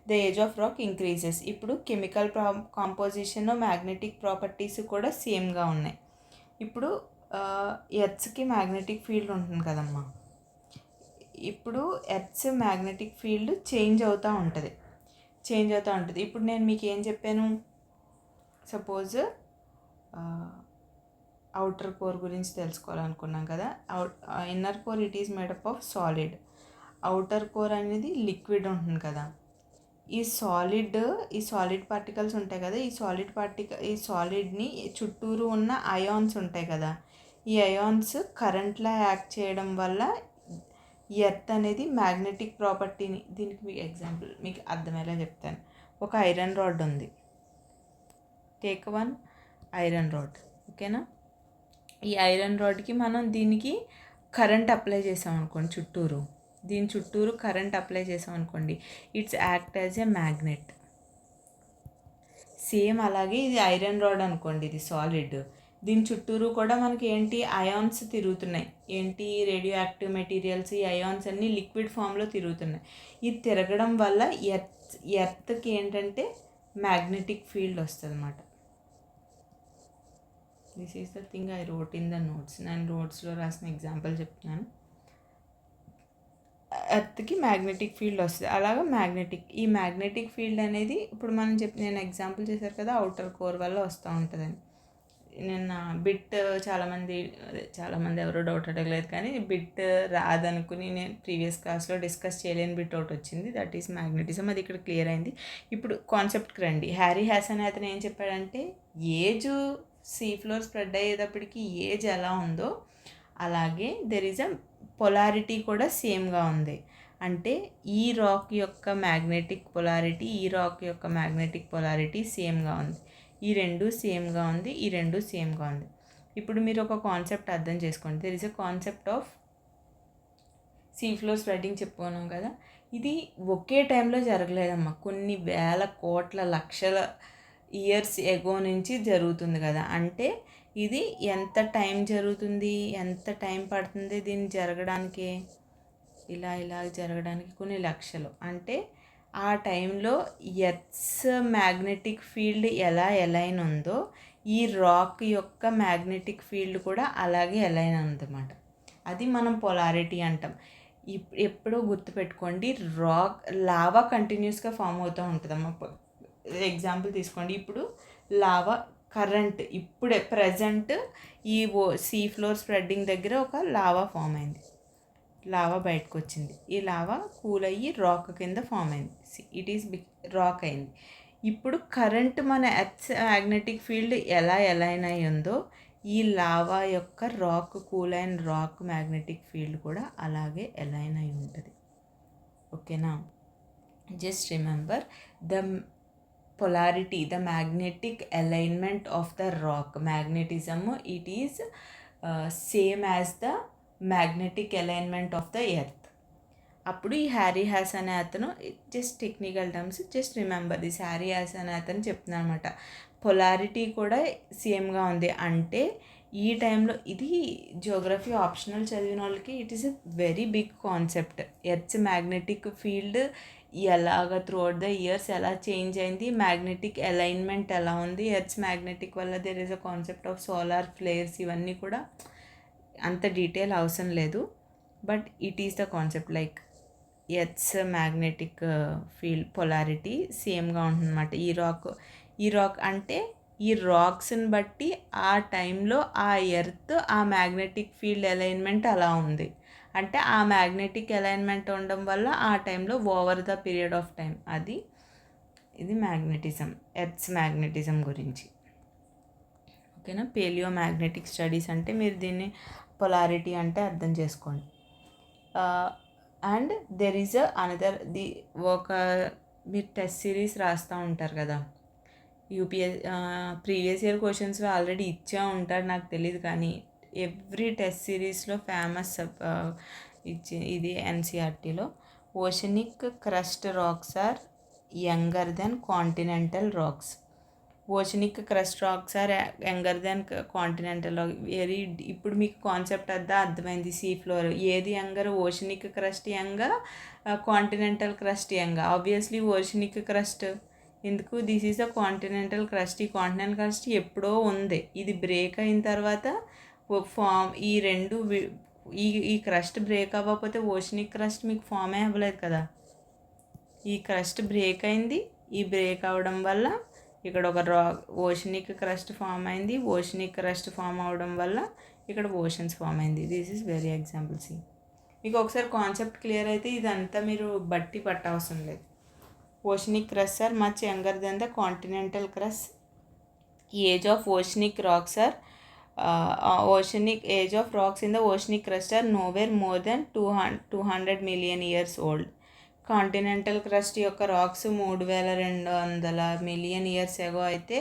The age of rock increases. ఇప్పుడు కెమికల్ కాంపోజిషన్, మ్యాగ్నెటిక్ ప్రాపర్టీస్ కూడా సేమ్గా ఉన్నాయి. ఇప్పుడు ఎర్త్స్కి మ్యాగ్నెటిక్ ఫీల్డ్ ఉంటుంది కదమ్మా. ఇప్పుడు ఎర్త్స్ మ్యాగ్నెటిక్ ఫీల్డ్ చేంజ్ అవుతూ ఉంటుంది. ఇప్పుడు నేను మీకు ఏం చెప్పాను? సపోజ్ అవుటర్ కోర్ గురించి తెలుసుకోవాలనుకున్నాం కదా. Inner core it is made up of solid, outer core అనేది లిక్విడ్ ఉంటుంది కదా. ఈ సాలిడ్ పార్టికల్స్ ఉంటాయి కదా, ఈ సాలిడ్ని చుట్టూరు ఉన్న అయాన్స్ ఉంటాయి కదా, ఈ అయాన్స్ కరెంట్లా యాక్ట్ చేయడం వల్ల ఎర్త్ అనేది మ్యాగ్నెటిక్ ప్రాపర్టీని, దీనికి మీకు ఎగ్జాంపుల్ మీకు అర్థమయ్యేలా చెప్తాను. ఒక ఐరన్ రాడ్ ఉంది, టేక్ 1 ఐరన్ రాడ్, ఓకేనా. ఈ ఐరన్ రాడ్కి మనం దీనికి కరెంట్ అప్లై చేసాం అనుకోండి, దీని చుట్టూరు కరెంట్ అప్లై చేసాం అనుకోండి, it's act as a magnet. Same అలాగే ఇది ఐరన్ రాడ్ అనుకోండి, ఇది సాలిడ్, దీని చుట్టూరు కూడా మనకి ఏంటి అయాన్స్ తిరుగుతున్నాయి. ఏంటి? Radio active materials. ఈ అయాన్స్ అన్నీ లిక్విడ్ ఫామ్లో తిరుగుతున్నాయి. ఇది తిరగడం వల్ల ఎర్త్కి ఏంటంటే మ్యాగ్నెటిక్ ఫీల్డ్ వస్తుంది అన్నమాట. This is the thing I wrote in the notes. నేను నోట్స్లో రాసిన ఎగ్జాంపుల్ చెప్తున్నాను. ఎర్త్కి మ్యాగ్నెటిక్ ఫీల్డ్ వస్తుంది. అలాగా ఈ మ్యాగ్నెటిక్ ఫీల్డ్ అనేది ఇప్పుడు నేను ఎగ్జాంపుల్ చేశారు కదా, అవుటర్ కోర్ వల్ల వస్తూ ఉంటుందని. నిన్న బిట్ చాలామంది ఎవరో డౌట్ అడగలేదు, కానీ బిట్ రాదనుకుని నేను ప్రీవియస్ క్లాస్లో డిస్కస్ చేయలేని బిట్ ఒకటి వచ్చింది, దట్ ఈస్ మ్యాగ్నెటిజం. అది ఇక్కడ క్లియర్ అయింది. ఇప్పుడు కాన్సెప్ట్కి రండి. హ్యారీ హాసన్ అతను ఏం చెప్పాడంటే, ఏజ్ సీ ఫ్లోర్ స్ప్రెడ్ అయ్యేటప్పటికి ఏజ్ ఎలా ఉందో అలాగే దెర్ ఈజ్ అ పొలారిటీ కూడా సేమ్గా ఉంది. అంటే ఈ రాక్ యొక్క మ్యాగ్నెటిక్ పొలారిటీ సేమ్గా ఉంది. ఈ రెండు సేమ్గా ఉంది. ఇప్పుడు మీరు ఒక కాన్సెప్ట్ అర్థం చేసుకోండి. There is a concept of sea floor spreading చెప్పుకున్నాం కదా. ఇది ఒకే టైంలో జరగలేదమ్మా, కొన్ని వేల కోట్ల లక్షల ఇయర్స్ ఎగో నుంచి జరుగుతుంది కదా. అంటే ఇది ఎంత టైం జరుగుతుంది, ఎంత టైం పడుతుంది దీన్ని జరగడానికి? ఇలా జరగడానికి కొన్ని లక్షలు. అంటే ఆ టైంలో ఎర్త్స్ మ్యాగ్నెటిక్ ఫీల్డ్ ఎలా ఎలైన్ ఉందో ఈ రాక్ యొక్క మ్యాగ్నెటిక్ ఫీల్డ్ కూడా అలాగే ఎలైన్ ఉందన్నమాట. అది మనం పొలారిటీ అంటాం. ఎప్పుడో గుర్తుపెట్టుకోండి, లావా కంటిన్యూస్గా ఫామ్ అవుతూ ఉంటుందమ్మా. ఎగ్జాంపుల్ తీసుకోండి, ఇప్పుడు లావా కరెంట్ ఇప్పుడే ప్రజెంట్ ఈ సీ ఫ్లోర్ స్ప్రెడ్డింగ్ దగ్గర ఒక లావా ఫామ్ అయింది, లావా బయటకు వచ్చింది. ఈ లావా కూల్ అయ్యి రాక్ కింద ఫామ్ అయింది, ఇట్ ఈస్ రాక్ అయింది. ఇప్పుడు కరెంట్ మన ఎర్త్ మ్యాగ్నెటిక్ ఫీల్డ్ ఎలా ఎలైన్ అయి ఉందో ఈ లావా యొక్క కూల్ అయిన రాక్ మ్యాగ్నెటిక్ ఫీల్డ్ కూడా అలాగే ఎలైన్ అయి ఉంటుంది. ఓకేనా? Just remember the polarity, the magnetic alignment of the rock, magnetism, it is same as the magnetic alignment of the earth. అప్పుడు ఈ హ్యారీ హ్యాస్ అనే అతను just technical terms, just remember this, Harry has అనే అతను చెప్తున్నాను అనమాట. పొలారిటీ కూడా సేమ్గా ఉంది. అంటే ఈ టైంలో ఇది జియోగ్రఫీ ఆప్షనల్ చదివిన వాళ్ళకి it is a very big concept. Earth's magnetic field ఎలాగ త్రూఅవుట్ ద ఇయర్స్ ఎలా చేంజ్ అయింది, మ్యాగ్నెటిక్ అలైన్మెంట్ ఎలా ఉంది, ఎర్త్స్ మ్యాగ్నెటిక్ వల్ల there is a concept of solar flares, ఇవన్నీ కూడా అంత డీటెయిల్ అవసరం లేదు. But it is the concept like earth's magnetic field polarity సేమ్గా ఉంటుందన్నమాట. ఈ రాక్ అంటే ఈ రాక్స్ని బట్టి ఆ టైంలో ఆ ఎర్త్ ఆ మ్యాగ్నెటిక్ ఫీల్డ్ అలైన్మెంట్ అలా ఉంది. అంటే ఆ మ్యాగ్నెటిక్ అలైన్మెంట్ ఉండడం వల్ల ఆ టైంలో over the period of time ఇది మ్యాగ్నెటిజం, ఎర్త్స్ మ్యాగ్నెటిజం గురించి. ఓకేనా. పేలియో మ్యాగ్నెటిక్ స్టడీస్ అంటే మీరు దీన్ని పొలారిటీ అంటే అర్థం చేసుకోండి. అండ్ దెర్ ఈజ్ అనదర్ మీరు టెస్ట్ సిరీస్ రాస్తూ ఉంటారు కదా, ప్రీవియస్ ఇయర్ క్వశ్చన్స్ ఆల్రెడీ ఇచ్చే ఉంటారు నాకు తెలియదు, కానీ ఎవ్రీ టెస్ట్ సిరీస్లో ఫేమస్ ఇది ఎన్సీఆర్టీలో oceanic crust rocks are younger than continental rocks. Oceanic crust rocks are younger than continental rock. ఇప్పుడు మీకు కాన్సెప్ట్ అర్థమైంది. సీ ఫ్లోర్ ఏది యంగర్, ఓషనిక్ క్రస్ట్ యంగా, కాంటినెంటల్ క్రస్ట్ యంగా? Obviously oceanic crust. ఎందుకు? This is the continental crust. ఈ కాంటినెంటల్ క్రస్ట్ ఎప్పుడో ఉంది, ఇది బ్రేక్ అయిన తర్వాత ఈ క్రస్ట్ బ్రేక్ అవ్వకపోతే ఓషనిక్ క్రస్ట్ మీకు ఫామ్ అవ్వలేదు కదా. ఈ క్రస్ట్ బ్రేక్ అయింది, ఈ బ్రేక్ అవ్వడం వల్ల ఇక్కడ ఒక ఓషనిక్ క్రస్ట్ ఫామ్ అయింది. ఓషనిక్ క్రస్ట్ ఫామ్ అవ్వడం వల్ల ఇక్కడ ఓషన్స్ ఫామ్ అయింది. This is very examples. మీకు ఒకసారి కాన్సెప్ట్ క్లియర్ అయితే ఇదంతా మీరు పట్టవసరం లేదు. Oceanic crusts are much younger than the continental crust. Age of oceanic rocks are oceanic age of rocks in the oceanic crust are nowhere more than 200 million years old. Continental crust యొక్క రాక్స్ 3200 మిలియన్ ఇయర్స్ ఎగో అయితే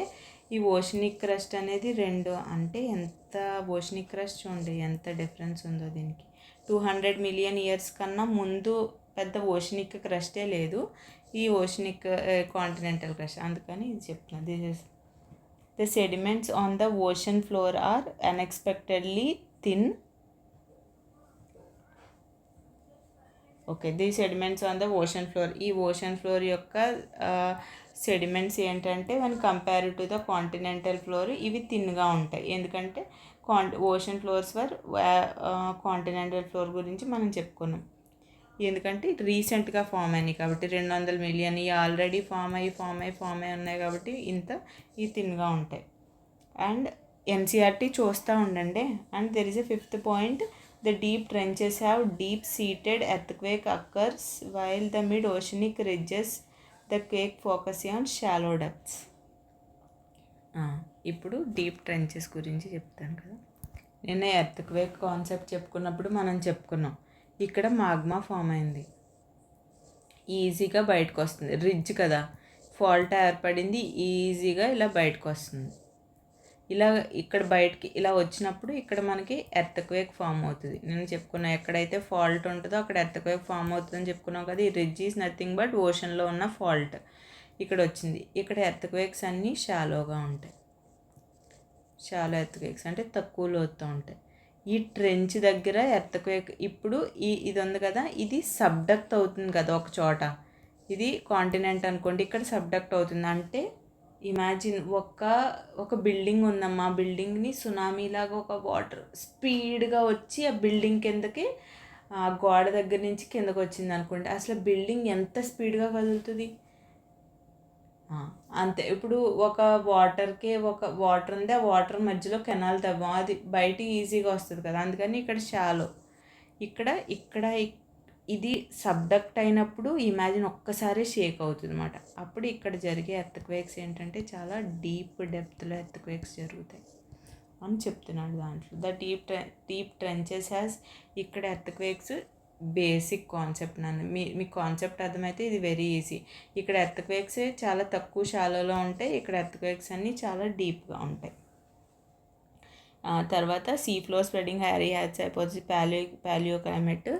ఈ ఓషనిక్ క్రస్ట్ అనేది 2 అంటే ఎంత ఓషనిక్ క్రస్ట్ చూడండి ఎంత డిఫరెన్స్ ఉందో దీనికి. 200 మిలియన్ ఇయర్స్ కన్నా ముందు పెద్ద ఓషనిక్ క్రస్టే లేదు, ఈ ఓషనిక్ కాంటినెంటల్ క్రస్ట్. అందుకని ఇది చెప్తున్నా. This is the sediments on the ocean floor are unexpectedly thin. Okay, the sediments on the ocean floor. ఈ ఓషన్ ఫ్లోర్ యొక్క సెడిమెంట్స్ ఏంటంటే when compare to the continental floor ఇవి థిన్గా ఉంటాయి. ఎందుకంటే ocean floors were continental floor గురించి మనం చెప్పుకున్నాం. ఎందుకంటే రీసెంట్గా ఫామ్ అయినాయి కాబట్టి 200 మిలియన్ ఆల్రెడీ ఫామ్ అయ్యి ఉన్నాయి కాబట్టి ఈ థిన్గా ఉంటాయి. అండ్ ఎన్సీఆర్టీ చూస్తూ ఉండండి. And there is a 5th point. The deep trenches have deep-seated earthquake occurs while the mid-oceanic ridges the quake focusing on shallow depths. ఇప్పుడు డీప్ ట్రెంచెస్ గురించి చెప్తాను కదా. నిన్న ఎర్త్క్వేక్ కాన్సెప్ట్ చెప్పుకున్నప్పుడు మనం చెప్పుకున్నాం ఇక్కడ మాగ్మా ఫామ్ అయింది, ఈజీగా బయటకు వస్తుంది. రిడ్జ్ కదా, ఫాల్ట్ ఏర్పడింది, ఈజీగా ఇలా బయటకు వస్తుంది. ఇలా ఇక్కడ బయటికి ఇలా వచ్చినప్పుడు ఇక్కడ మనకి ఎర్త్క్వేక్ ఫామ్ అవుతుంది. నేను చెప్పుకున్నా ఎక్కడైతే ఫాల్ట్ ఉంటుందో అక్కడ ఎర్త్క్వేక్ ఫామ్ అవుతుందని చెప్పుకున్నాం కదా. ఈ రిడ్జ్ ఈజ్ నథింగ్ బట్ ఓషన్లో ఉన్న ఫాల్ట్ ఇక్కడ వచ్చింది. ఇక్కడ ఎర్త్క్వేక్స్ అన్నీ షాలోగా ఉంటాయి. షాలో ఎర్త్క్వేక్స్ అంటే తక్కువ లోతుతో ఉంటాయి. ఈ ట్రెంచ్ దగ్గర ఎర్త్క్వేక్ ఇప్పుడు ఇది ఉంది కదా, ఇది సబ్డక్ట్ అవుతుంది కదా ఒక చోట. ఇది కాంటినెంట్ అనుకోండి, ఇక్కడ సబ్డక్ట్ అవుతుంది. అంటే ఇమాజిన్ ఒక బిల్డింగ్ ఉందమ్మా, ఆ బిల్డింగ్ని సునామీలాగా ఒక వాటర్ స్పీడ్గా వచ్చి ఆ బిల్డింగ్ కిందకి గోడ దగ్గర నుంచి కిందకు వచ్చింది అనుకోండి. అసలు బిల్డింగ్ ఎంత స్పీడ్గా కదులుతుంది అంతే. ఇప్పుడు ఒక వాటర్ ఉంది, ఆ వాటర్ మధ్యలో కెనాల్ తవ్వాం, అది బయటికి ఈజీగా వస్తుంది కదా. అందుకని ఇక్కడ షాలో ఇక్కడ ఇది సబ్డక్ట్ అయినప్పుడు ఇమాజిన్ ఒక్కసారి షేక్ అవుతుంది అన్నమాట. అప్పుడు ఇక్కడ జరిగే ఎర్త్క్వేక్స్ ఏంటంటే చాలా డీప్ డెప్త్లో ఎర్త్క్వేక్స్ జరుగుతాయి అని చెప్తున్నాడు దాంట్లో. ద డీప్ ట్రెంచెస్ హ్యాస్ ఇక్కడ ఎర్త్క్వేక్స్ బేసిక్ కాన్సెప్ట్. మీకు కాన్సెప్ట్ అర్థమైతే ఇది వెరీ ఈజీ. ఇక్కడ ఎర్త్క్వేక్స్ చాలా తక్కువ షాలోలో ఉంటాయి, ఇక్కడ ఎర్త్క్వేక్స్ అన్నీ చాలా డీప్గా ఉంటాయి. తర్వాత sea floor spreading Harry Hess అయిపోతుంది. Paleoclimate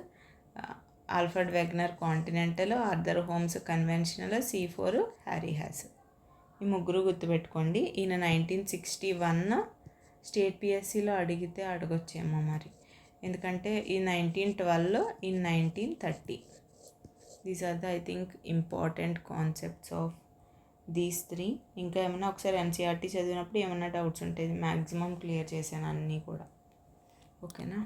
Alfred Wegener continental, Arthur Holmes conventional, C4 Harry Hess. ఈ ముగ్గురు గుర్తుపెట్టుకోండి. ఈయన 1961 స్టేట్ పిఎస్సిలో అడిగితే అడగొచ్చేమో మరి, ఎందుకంటే ఈ 1912, ఈ 1930. These are the I think important concepts of these 3. ఇంకా ఏమన్నా ఒకసారి ఎన్సీఆర్టీ చదివినప్పుడు ఏమన్నా డౌట్స్ ఉంటే మ్యాక్సిమం క్లియర్ చేశాను అన్నీ కూడా. ఓకేనా.